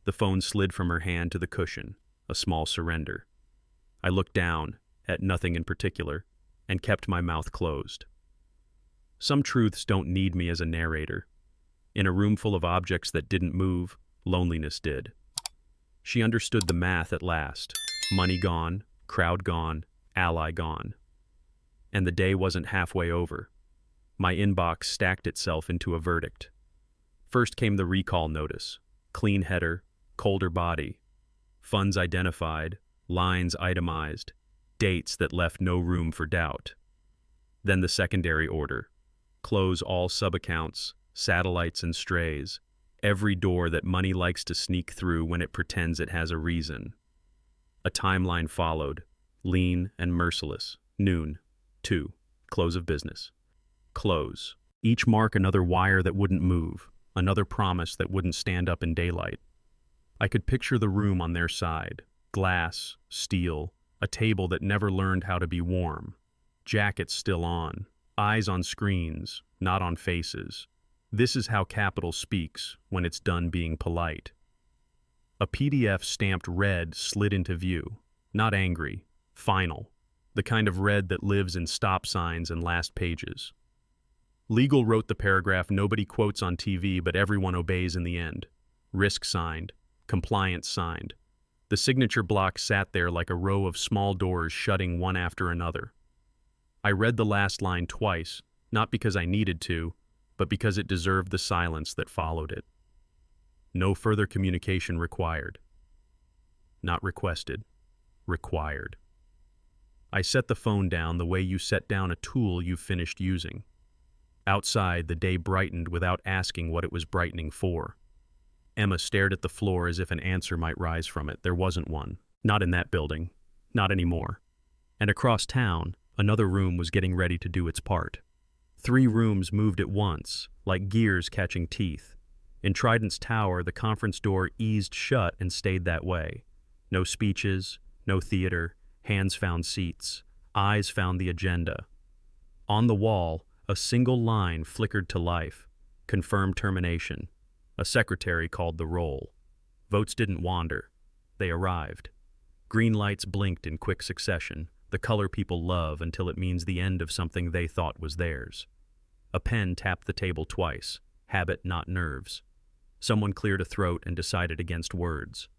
The phone slid from her hand to the cushion, a small surrender. I looked down, at nothing in particular, and kept my mouth closed. Some truths don't need me as a narrator. In a room full of objects that didn't move, loneliness did. She understood the math at last. Money gone, crowd gone, ally gone. And the day wasn't halfway over. My inbox stacked itself into a verdict. First came the recall notice. Clean header, colder body. Funds identified, lines itemized, dates that left no room for doubt. Then the secondary order. Close all sub-accounts, satellites and strays, every door that money likes to sneak through when it pretends it has a reason. A timeline followed, lean and merciless. Noon, 2, close of business. Close. Each mark another wire that wouldn't move, another promise that wouldn't stand up in daylight. I could picture the room on their side. Glass, steel, a table that never learned how to be warm. Jackets still on, eyes on screens, not on faces. This is how capital speaks when it's done being polite. A PDF stamped red slid into view, not angry, final, the kind of red that lives in stop signs and last pages. Legal wrote the paragraph nobody quotes on TV but everyone obeys in the end. Risk signed, compliance signed. The signature block sat there like a row of small doors shutting one after another. I read the last line twice, not because I needed to, but because it deserved the silence that followed it. No further communication required. Not requested. Required. I set the phone down the way you set down a tool you've finished using. Outside, the day brightened without asking what it was brightening for. Emma stared at the floor as if an answer might rise from it. There wasn't one. Not in that building. Not anymore. And across town, another room was getting ready to do its part. 3 rooms moved at once, like gears catching teeth. In Trident's tower, the conference door eased shut and stayed that way. No speeches, no theater, hands found seats, eyes found the agenda. On the wall, a single line flickered to life. Confirmed termination. A secretary called the roll. Votes didn't wander. They arrived. Green lights blinked in quick succession, the color people love until it means the end of something they thought was theirs. A pen tapped the table twice. Habit, not nerves. Someone cleared a throat and decided against words.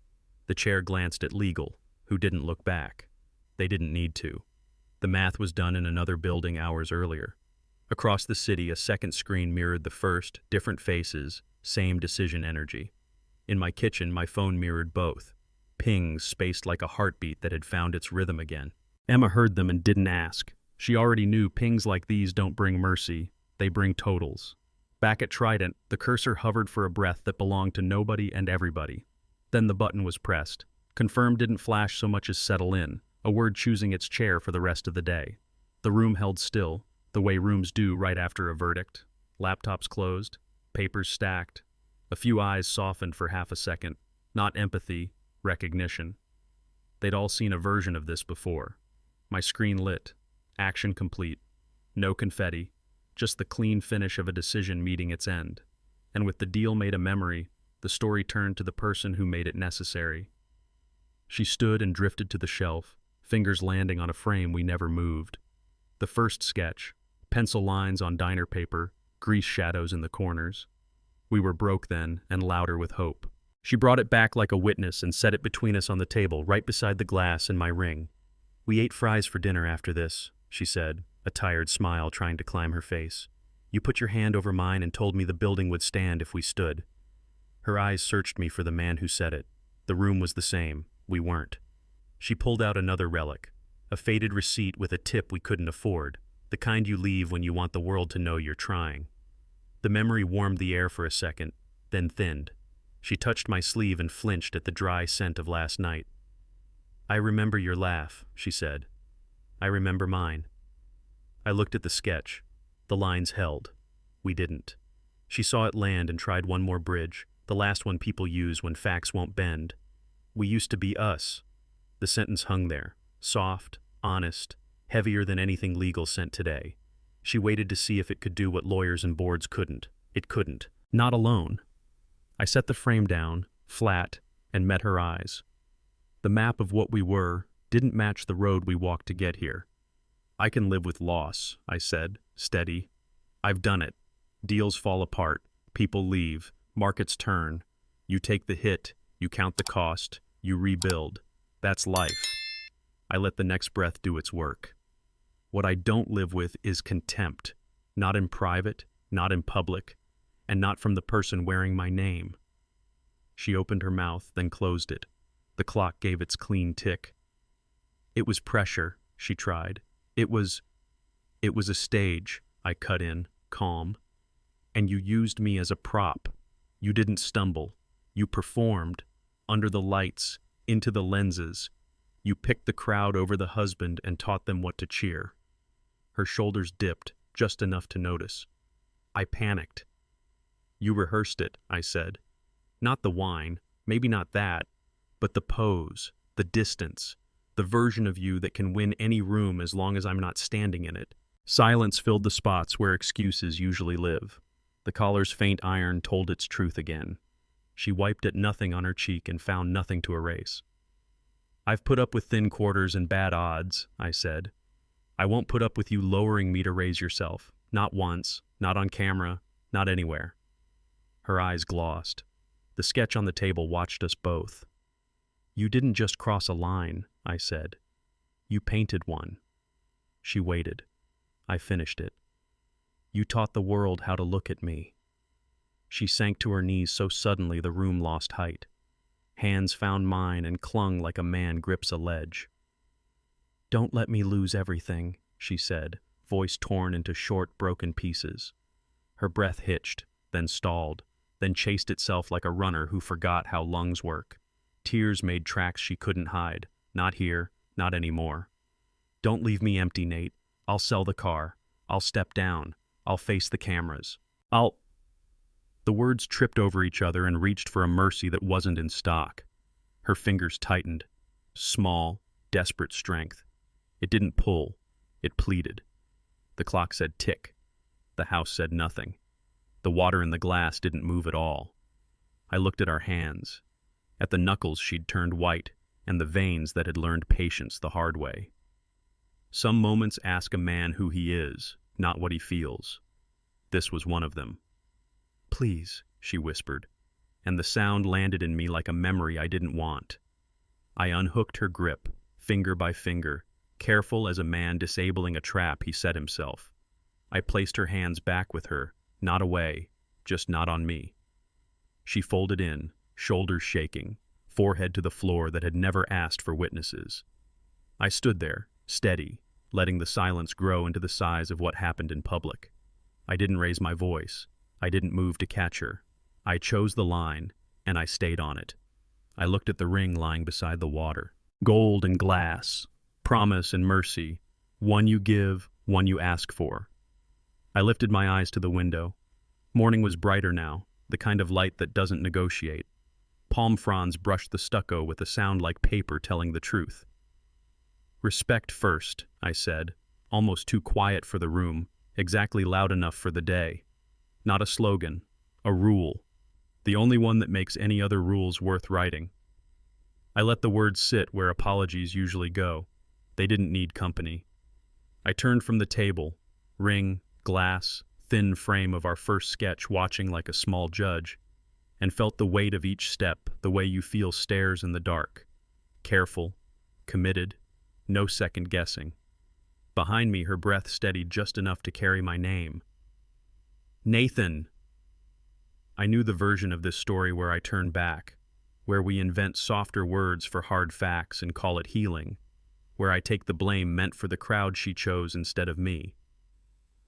The chair glanced at legal, who didn't look back. They didn't need to. The math was done in another building hours earlier. Across the city, a second screen mirrored the first, different faces, same decision energy. In my kitchen, my phone mirrored both. Pings spaced like a heartbeat that had found its rhythm again. Emma heard them and didn't ask. She already knew pings like these don't bring mercy, they bring totals. Back at Trident, the cursor hovered for a breath that belonged to nobody and everybody. Then the button was pressed. Confirm didn't flash so much as settle in, a word choosing its chair for the rest of the day. The room held still, the way rooms do right after a verdict. Laptops closed, papers stacked. A few eyes softened for half a second. Not empathy, recognition. They'd all seen a version of this before. My screen lit. Action complete. No confetti. Just the clean finish of a decision meeting its end. And with the deal made a memory, the story turned to the person who made it necessary. She stood and drifted to the shelf, fingers landing on a frame we never moved. The first sketch, pencil lines on diner paper, grease shadows in the corners. We were broke then, and louder with hope. She brought it back like a witness and set it between us on the table, right beside the glass and my ring. "We ate fries for dinner after this," she said, a tired smile trying to climb her face. "You put your hand over mine and told me the building would stand if we stood." Her eyes searched me for the man who said it. The room was the same. We weren't. She pulled out another relic, a faded receipt with a tip we couldn't afford, the kind you leave when you want the world to know you're trying. The memory warmed the air for a second, then thinned. She touched my sleeve and flinched at the dry scent of last night. "I remember your laugh," she said. "I remember mine." I looked at the sketch. The lines held. We didn't. She saw it land and tried one more bridge, the last one people use when facts won't bend. "We used to be us." The sentence hung there, soft, honest, heavier than anything legal sent today. She waited to see if it could do what lawyers and boards couldn't. It couldn't. Not alone. I set the frame down, flat, and met her eyes. The map of what we were didn't match the road we walked to get here. "I can live with loss," I said, steady. I've done it. Deals fall apart. People leave. Markets turn. You take the hit. You count the cost. You rebuild. That's life. I let the next breath do its work. What I don't live with is contempt. Not in private, not in public, and not from the person wearing my name. She opened her mouth, then closed it. The clock gave its clean tick. It was pressure, she tried. It was a stage, I cut in, calm. And you used me as a prop. You didn't stumble. You performed. Under the lights, into the lenses. You picked the crowd over the husband and taught them what to cheer. Her shoulders dipped, just enough to notice. I panicked. You rehearsed it, I said. Not the whine, maybe not that, but the pose, the distance, the version of you that can win any room as long as I'm not standing in it. Silence filled the spots where excuses usually live. The collar's faint iron told its truth again. She wiped at nothing on her cheek and found nothing to erase. I've put up with thin quarters and bad odds, I said. I won't put up with you lowering me to raise yourself. Not once, not on camera, not anywhere. Her eyes glossed. The sketch on the table watched us both. You didn't just cross a line, I said. You painted one. She waited. I finished it. You taught the world how to look at me. She sank to her knees so suddenly the room lost height. Hands found mine and clung like a man grips a ledge. Don't let me lose everything, she said, voice torn into short, broken pieces. Her breath hitched, then stalled, then chased itself like a runner who forgot how lungs work. Tears made tracks she couldn't hide. Not here, not anymore. Don't leave me empty, Nate. I'll sell the car. I'll step down. I'll face the cameras. The words tripped over each other and reached for a mercy that wasn't in stock. Her fingers tightened. Small, desperate strength. It didn't pull. It pleaded. The clock said tick. The house said nothing. The water in the glass didn't move at all. I looked at our hands, at the knuckles she'd turned white, and the veins that had learned patience the hard way. Some moments ask a man who he is, not what he feels. This was one of them. Please, she whispered, and the sound landed in me like a memory I didn't want. I unhooked her grip, finger by finger, careful as a man disabling a trap he set himself. I placed her hands back with her, not away, just not on me. She folded in, shoulders shaking, forehead to the floor that had never asked for witnesses. I stood there, steady, letting the silence grow into the size of what happened in public. I didn't raise my voice. I didn't move to catch her. I chose the line, and I stayed on it. I looked at the ring lying beside the water. Gold and glass, promise and mercy, one you give, one you ask for. I lifted my eyes to the window. Morning was brighter now, the kind of light that doesn't negotiate. Palm fronds brushed the stucco with a sound like paper telling the truth. Respect first, I said, almost too quiet for the room, exactly loud enough for the day. Not a slogan, a rule, the only one that makes any other rules worth writing. I let the words sit where apologies usually go. They didn't need company. I turned from the table, ring, glass, thin frame of our first sketch watching like a small judge, and felt the weight of each step the way you feel stairs in the dark. Careful, committed, no second guessing. Behind me, her breath steadied just enough to carry my name. Nathan! I knew the version of this story where I turn back, where we invent softer words for hard facts and call it healing, where I take the blame meant for the crowd she chose instead of me.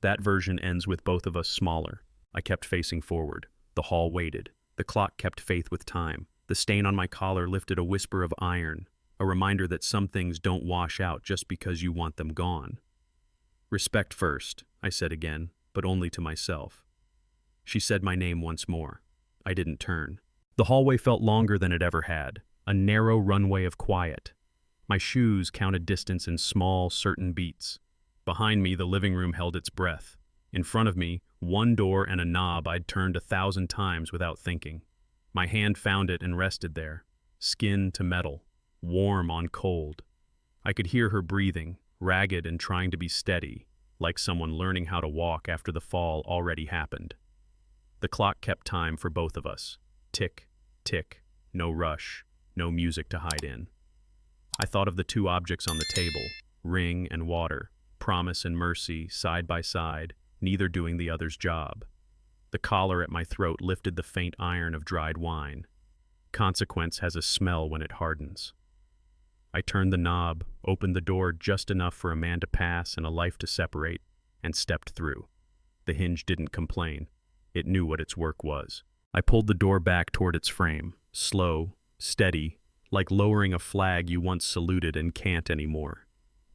That version ends with both of us smaller. I kept facing forward. The hall waited. The clock kept faith with time. The stain on my collar lifted a whisper of iron, a reminder that some things don't wash out just because you want them gone. Respect first, I said again, but only to myself. She said my name once more. I didn't turn. The hallway felt longer than it ever had, a narrow runway of quiet. My shoes counted distance in small, certain beats. Behind me, the living room held its breath. In front of me, one door and a knob I'd turned 1,000 times without thinking. My hand found it and rested there, skin to metal, warm on cold. I could hear her breathing, ragged and trying to be steady, like someone learning how to walk after the fall already happened. The clock kept time for both of us. Tick, tick, no rush, no music to hide in. I thought of the two objects on the table, ring and water, promise and mercy, side by side, neither doing the other's job. The collar at my throat lifted the faint iron of dried wine. Consequence has a smell when it hardens. I turned the knob, opened the door just enough for a man to pass and a life to separate, and stepped through. The hinge didn't complain. It knew what its work was. I pulled the door back toward its frame, slow, steady, like lowering a flag you once saluted and can't anymore.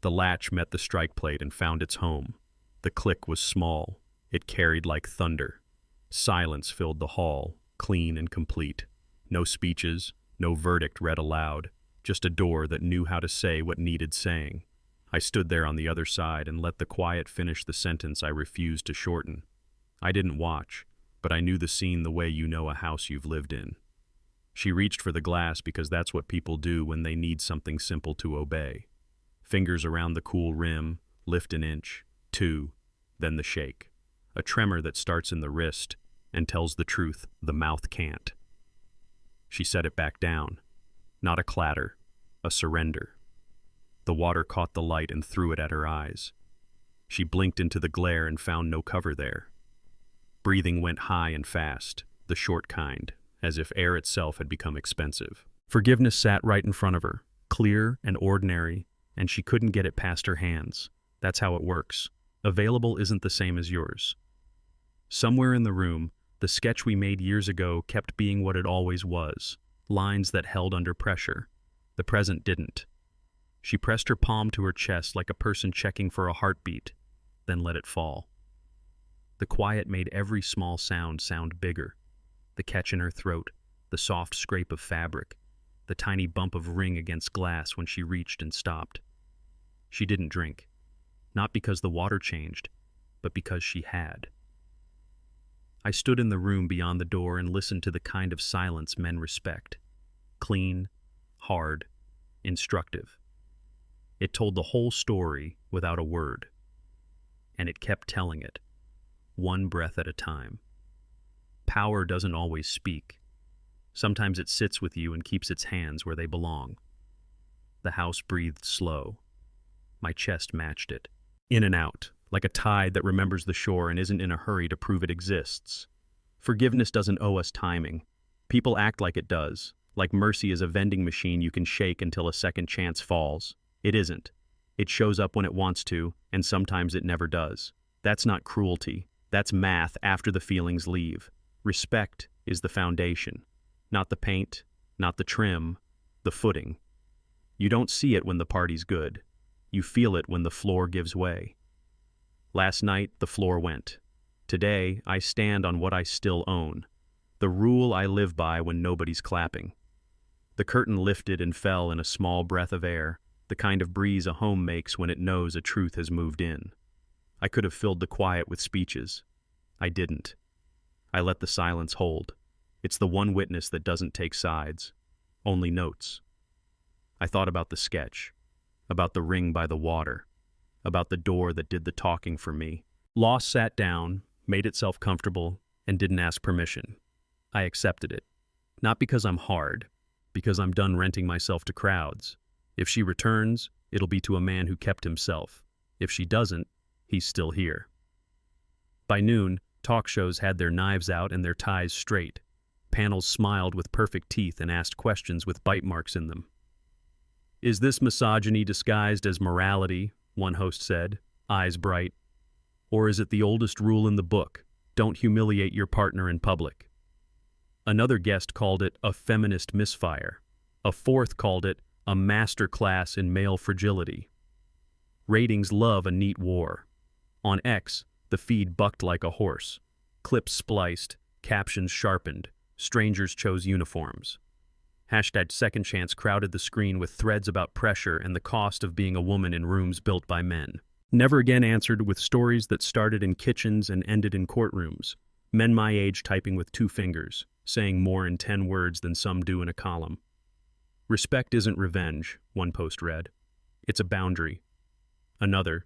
The latch met the strike plate and found its home. The click was small. It carried like thunder. Silence filled the hall, clean and complete. No speeches, no verdict read aloud, just a door that knew how to say what needed saying. I stood there on the other side and let the quiet finish the sentence I refused to shorten. I didn't watch, but I knew the scene the way you know a house you've lived in. She reached for the glass because that's what people do when they need something simple to obey. Fingers around the cool rim, lift an inch, two, then the shake. A tremor that starts in the wrist and tells the truth the mouth can't. She set it back down. Not a clatter, a surrender. The water caught the light and threw it at her eyes. She blinked into the glare and found no cover there. Breathing went high and fast, the short kind, as if air itself had become expensive. Forgiveness sat right in front of her, clear and ordinary, and she couldn't get it past her hands. That's how it works. Available isn't the same as yours. Somewhere in the room, the sketch we made years ago kept being what it always was, lines that held under pressure. The present didn't. She pressed her palm to her chest like a person checking for a heartbeat, then let it fall. The quiet made every small sound bigger. The catch in her throat, the soft scrape of fabric, the tiny bump of ring against glass when she reached and stopped. She didn't drink, not because the water changed, but because she had. I stood in the room beyond the door and listened to the kind of silence men respect. Clean, hard, instructive. It told the whole story without a word. And it kept telling it, one breath at a time. Power doesn't always speak. Sometimes it sits with you and keeps its hands where they belong. The house breathed slow. My chest matched it. In and out, like a tide that remembers the shore and isn't in a hurry to prove it exists. Forgiveness doesn't owe us timing. People act like it does, like mercy is a vending machine you can shake until a second chance falls. It isn't. It shows up when it wants to, and sometimes it never does. That's not cruelty. That's math after the feelings leave. Respect is the foundation. Not the paint, not the trim, the footing. You don't see it when the party's good. You feel it when the floor gives way. Last night, the floor went. Today, I stand on what I still own. The rule I live by when nobody's clapping. The curtain lifted and fell in a small breath of air, the kind of breeze a home makes when it knows a truth has moved in. I could have filled the quiet with speeches. I didn't. I let the silence hold. It's the one witness that doesn't take sides, only notes. I thought about the sketch, about the ring by the water, about the door that did the talking for me. Loss sat down, made itself comfortable, and didn't ask permission. I accepted it. Not because I'm hard, because I'm done renting myself to crowds. If she returns, it'll be to a man who kept himself. If she doesn't, he's still here. By noon, talk shows had their knives out and their ties straight. Panels smiled with perfect teeth and asked questions with bite marks in them. "Is this misogyny disguised as morality?" one host said, eyes bright. "Or is it the oldest rule in the book, don't humiliate your partner in public?" Another guest called it a feminist misfire. A fourth called it a master class in male fragility. Ratings love a neat war. On X, the feed bucked like a horse. Clips spliced, captions sharpened, strangers chose uniforms. Hashtag Second Chance crowded the screen with threads about pressure and the cost of being a woman in rooms built by men. Never Again answered with stories that started in kitchens and ended in courtrooms. Men my age typing with 2 fingers, saying more in 10 words than some do in a column. "Respect isn't revenge," one post read. "It's a boundary." Another,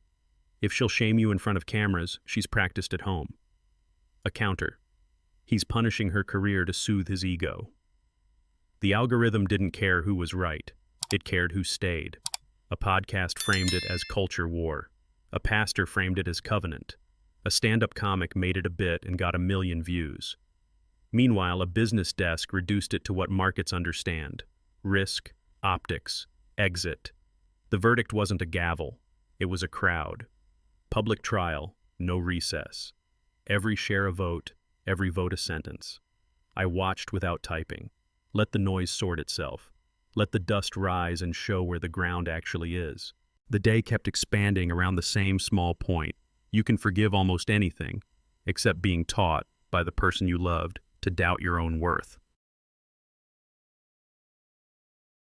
If she'll shame you in front of cameras, she's practiced at home. A counter. He's punishing her career to soothe his ego. The algorithm didn't care who was right. It cared who stayed. A podcast framed it as culture war. A pastor framed it as covenant. A stand-up comic made it a bit and got 1 million views. Meanwhile, a business desk reduced it to what markets understand: risk, optics, exit. The verdict wasn't a gavel. It was a crowd. Public trial, no recess. Every share a vote, every vote a sentence. I watched without typing. Let the noise sort itself. Let the dust rise and show where the ground actually is. The day kept expanding around the same small point. You can forgive almost anything, except being taught, by the person you loved, to doubt your own worth.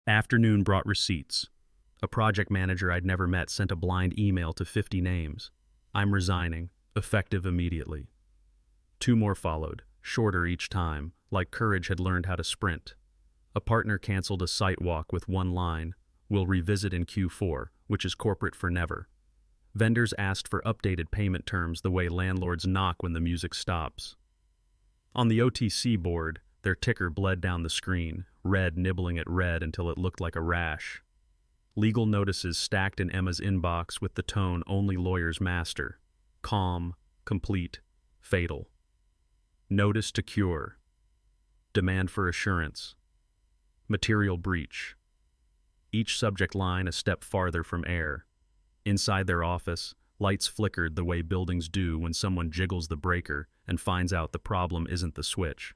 Afternoon brought receipts. A project manager I'd never met sent a blind email to 50 names. I'm resigning, effective immediately. 2 more followed, shorter each time, like courage had learned how to sprint. A partner canceled a site walk with 1 line: "We'll revisit in Q4, which is corporate for never." Vendors asked for updated payment terms the way landlords knock when the music stops. On the OTC board, their ticker bled down the screen, red nibbling at red until it looked like a rash. Legal notices stacked in Emma's inbox with the tone only lawyers master: calm, complete, fatal. Notice to cure. Demand for assurance. Material breach. Each subject line a step farther from air. Inside their office, lights flickered the way buildings do when someone jiggles the breaker and finds out the problem isn't the switch.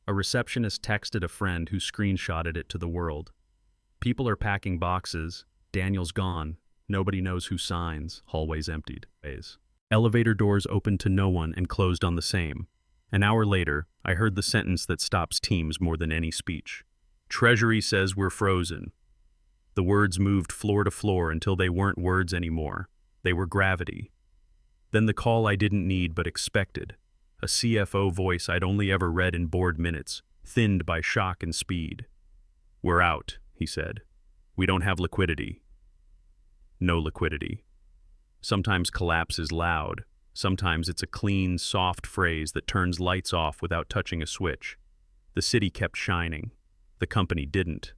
A receptionist texted a friend who screenshotted it to the world. People are packing boxes. Daniel's gone. Nobody knows who signs. Hallways emptied. Elevator doors opened to no one and closed on the same. An hour later, I heard the sentence that stops teams more than any speech. Treasury says we're frozen. The words moved floor to floor until they weren't words anymore. They were gravity. Then the call I didn't need but expected. A CFO voice I'd only ever read in board minutes, thinned by shock and speed. We're out, he said. We don't have liquidity. No liquidity. Sometimes collapse is loud. Sometimes it's a clean, soft phrase that turns lights off without touching a switch. The city kept shining. The company didn't.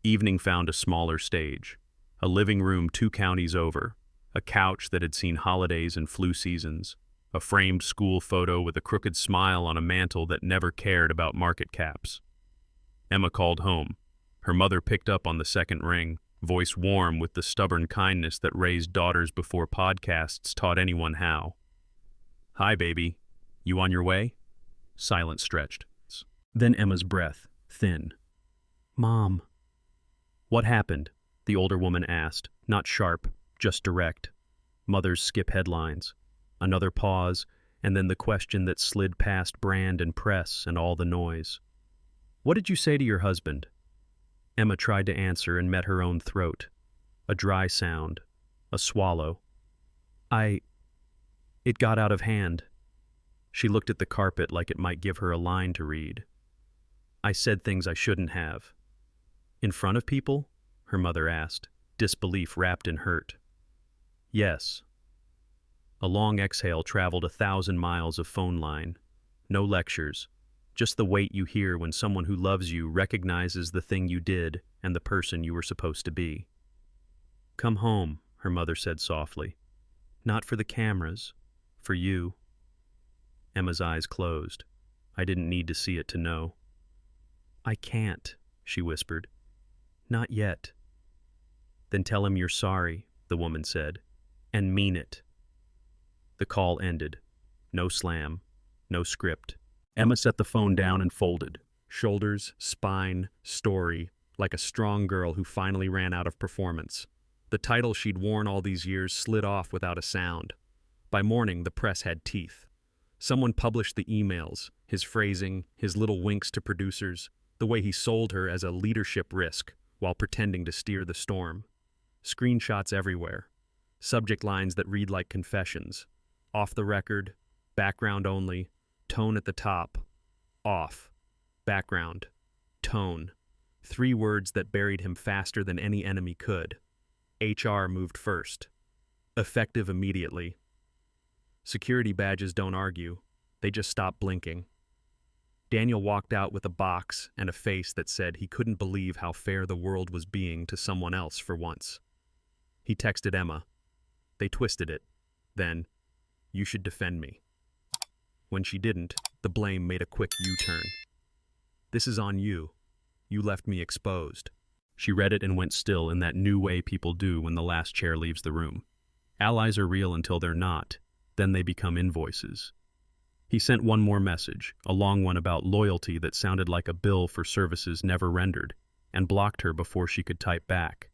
Evening found a smaller stage. A living room 2 counties over. A couch that had seen holidays and flu seasons. A framed school photo with a crooked smile on a mantle that never cared about market caps. Emma called home. Her mother picked up on the second ring, voice warm with the stubborn kindness that raised daughters before podcasts taught anyone how. Hi, baby. You on your way? Silence stretched. Then Emma's breath, thin. Mom. What happened? The older woman asked, not sharp, just direct. Mothers skip headlines. Another pause, and then the question that slid past brand and press and all the noise. What did you say to your husband? Emma tried to answer and met her own throat. A dry sound. A swallow. It got out of hand. She looked at the carpet like it might give her a line to read. I said things I shouldn't have. In front of people? Her mother asked, disbelief wrapped in hurt. Yes. A long exhale traveled 1,000 miles of phone line. No lectures. Just the weight you hear when someone who loves you recognizes the thing you did and the person you were supposed to be. Come home, her mother said softly. Not for the cameras, for you. Emma's eyes closed. I didn't need to see it to know. I can't, she whispered. Not yet. Then tell him you're sorry, the woman said, and mean it. The call ended. No slam, no script. Emma set the phone down and folded. Shoulders, spine, story, like a strong girl who finally ran out of performance. The title she'd worn all these years slid off without a sound. By morning, the press had teeth. Someone published the emails, his phrasing, his little winks to producers, the way he sold her as a leadership risk while pretending to steer the storm. Screenshots everywhere. Subject lines that read like confessions. Off the record, background only, tone at the top, off, background, tone. 3 words that buried him faster than any enemy could. HR moved first. Effective immediately. Security badges don't argue. They just stop blinking. Daniel walked out with a box and a face that said he couldn't believe how fair the world was being to someone else for once. He texted Emma. They twisted it. Then, "You should defend me." When she didn't, the blame made a quick U-turn. "This is on you. You left me exposed." She read it and went still in that new way people do when the last chair leaves the room. Allies are real until they're not. Then they become invoices. He sent one more message, a long one about loyalty that sounded like a bill for services never rendered, and blocked her before she could type back.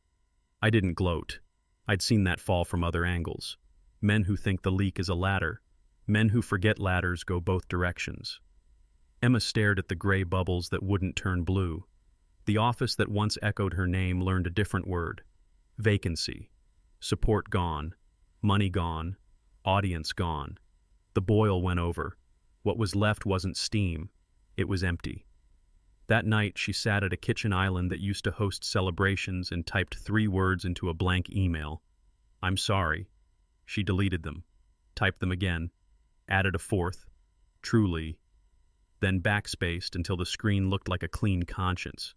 I didn't gloat. I'd seen that fall from other angles. Men who think the leak is a ladder. Men who forget ladders go both directions. Emma stared at the gray bubbles that wouldn't turn blue. The office that once echoed her name learned a different word. Vacancy. Support gone. Money gone. Audience gone. The boil went over. What was left wasn't steam. It was empty. That night, she sat at a kitchen island that used to host celebrations and typed 3 words into a blank email. "I'm sorry." She deleted them, typed them again, added a 4th, "Truly," then backspaced until the screen looked like a clean conscience.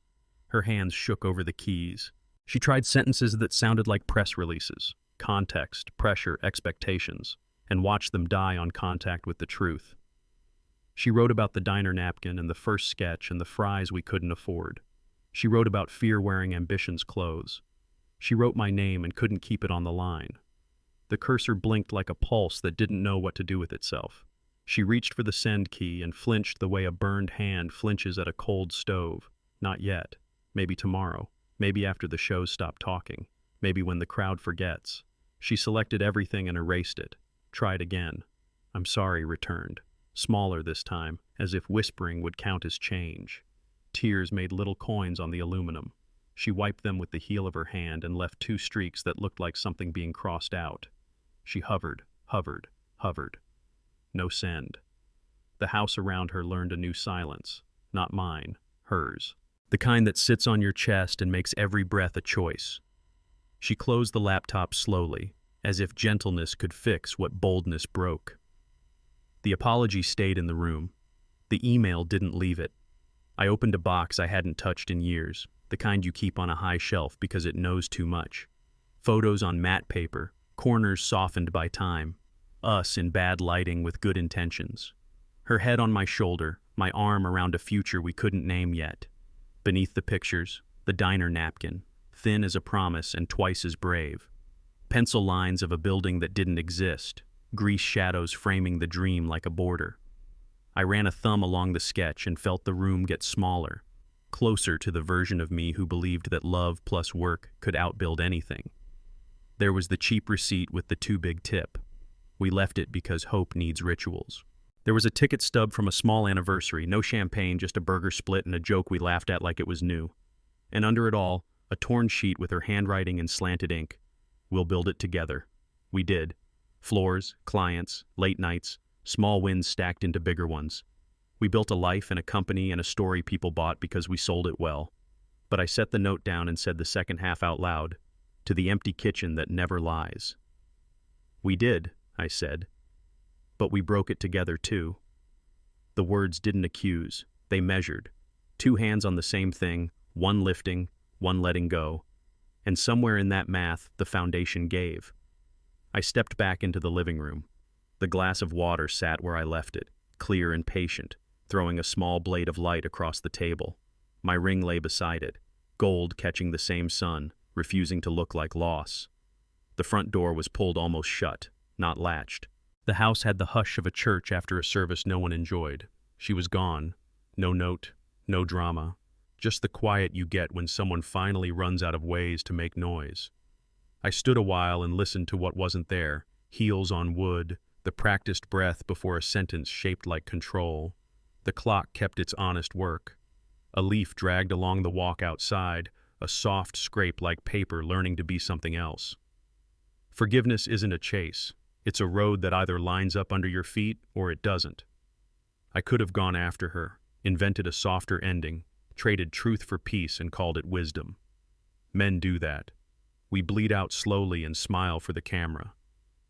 Her hands shook over the keys. She tried sentences that sounded like press releases, context, pressure, expectations, and watched them die on contact with the truth. She wrote about the diner napkin and the first sketch and the fries we couldn't afford. She wrote about fear-wearing ambition's clothes. She wrote my name and couldn't keep it on the line. The cursor blinked like a pulse that didn't know what to do with itself. She reached for the send key and flinched the way a burned hand flinches at a cold stove. Not yet. Maybe tomorrow. Maybe after the shows stop talking. Maybe when the crowd forgets. She selected everything and erased it. Tried again. "I'm sorry," returned. Smaller this time, as if whispering would count as change. Tears made little coins on the aluminum. She wiped them with the heel of her hand and left 2 streaks that looked like something being crossed out. She hovered, hovered, hovered. No send. The house around her learned a new silence. Not mine, hers. The kind that sits on your chest and makes every breath a choice. She closed the laptop slowly, as if gentleness could fix what boldness broke. The apology stayed in the room. The email didn't leave it. I opened a box I hadn't touched in years, the kind you keep on a high shelf because it knows too much. Photos on matte paper, corners softened by time. Us in bad lighting with good intentions. Her head on my shoulder, my arm around a future we couldn't name yet. Beneath the pictures, the diner napkin, thin as a promise and twice as brave. Pencil lines of a building that didn't exist. Grease shadows framing the dream like a border. I ran a thumb along the sketch and felt the room get smaller, closer to the version of me who believed that love plus work could outbuild anything. There was the cheap receipt with the too big tip. We left it because hope needs rituals. There was a ticket stub from a small anniversary, no champagne, just a burger split and a joke we laughed at like it was new. And under it all, a torn sheet with her handwriting in slanted ink. "We'll build it together." We did. Floors, clients, late nights, small wins stacked into bigger ones. We built a life and a company and a story people bought because we sold it well. But I set the note down and said the second half out loud, "To the empty kitchen that never lies." "We did," I said. "But we broke it together too." The words didn't accuse, they measured. 2 hands on the same thing, one lifting, one letting go. And somewhere in that math, the foundation gave. I stepped back into the living room. The glass of water sat where I left it, clear and patient, throwing a small blade of light across the table. My ring lay beside it, gold catching the same sun, refusing to look like loss. The front door was pulled almost shut, not latched. The house had the hush of a church after a service no one enjoyed. She was gone. No note, no drama. Just the quiet you get when someone finally runs out of ways to make noise. I stood a while and listened to what wasn't there, heels on wood, the practiced breath before a sentence shaped like control. The clock kept its honest work. A leaf dragged along the walk outside, a soft scrape like paper learning to be something else. Forgiveness isn't a chase. It's a road that either lines up under your feet or it doesn't. I could have gone after her, invented a softer ending, traded truth for peace and called it wisdom. Men do that. We bleed out slowly and smile for the camera.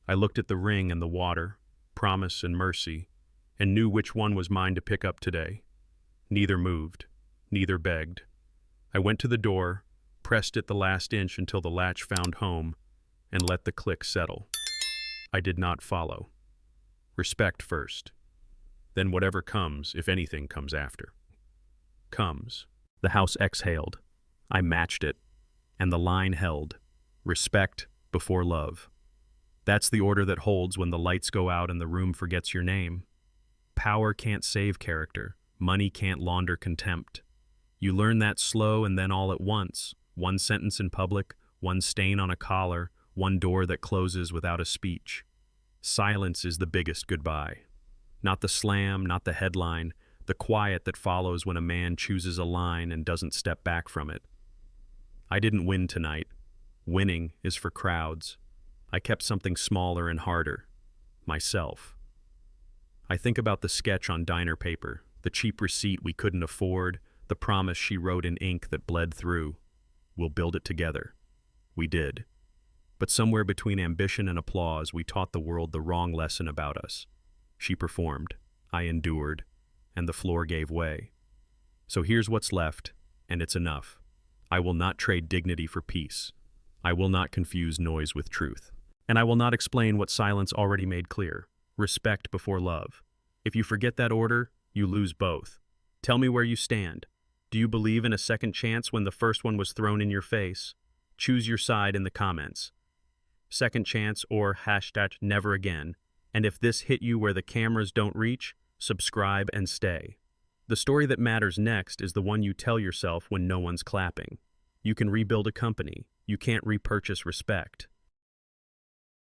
I looked at the ring and the water, promise and mercy, and knew which one was mine to pick up today. Neither moved, neither begged. I went to the door, pressed it the last inch until the latch found home, and let the click settle. I did not follow. Respect first. Then whatever comes, if anything comes after. Comes. The house exhaled. I matched it, and the line held. Respect before love. That's the order that holds when the lights go out and the room forgets your name. Power can't save character. Money can't launder contempt. You learn that slow and then all at once. One sentence in public, one stain on a collar, one door that closes without a speech. Silence is the biggest goodbye. Not the slam, not the headline, the quiet that follows when a man chooses a line and doesn't step back from it. I didn't win tonight. Winning is for crowds. I kept something smaller and harder. Myself. I think about the sketch on diner paper, the cheap receipt we couldn't afford, the promise she wrote in ink that bled through. We'll build it together. We did. But somewhere between ambition and applause, we taught the world the wrong lesson about us. She performed, I endured, and the floor gave way. So here's what's left, and it's enough. I will not trade dignity for peace. I will not confuse noise with truth. And I will not explain what silence already made clear. Respect before love. If you forget that order, you lose both. Tell me where you stand. Do you believe in a second chance when the first one was thrown in your face? Choose your side in the comments. Second chance or #never again. And if this hit you where the cameras don't reach, subscribe and stay. The story that matters next is the one you tell yourself when no one's clapping. You can rebuild a company. You can't repurchase respect.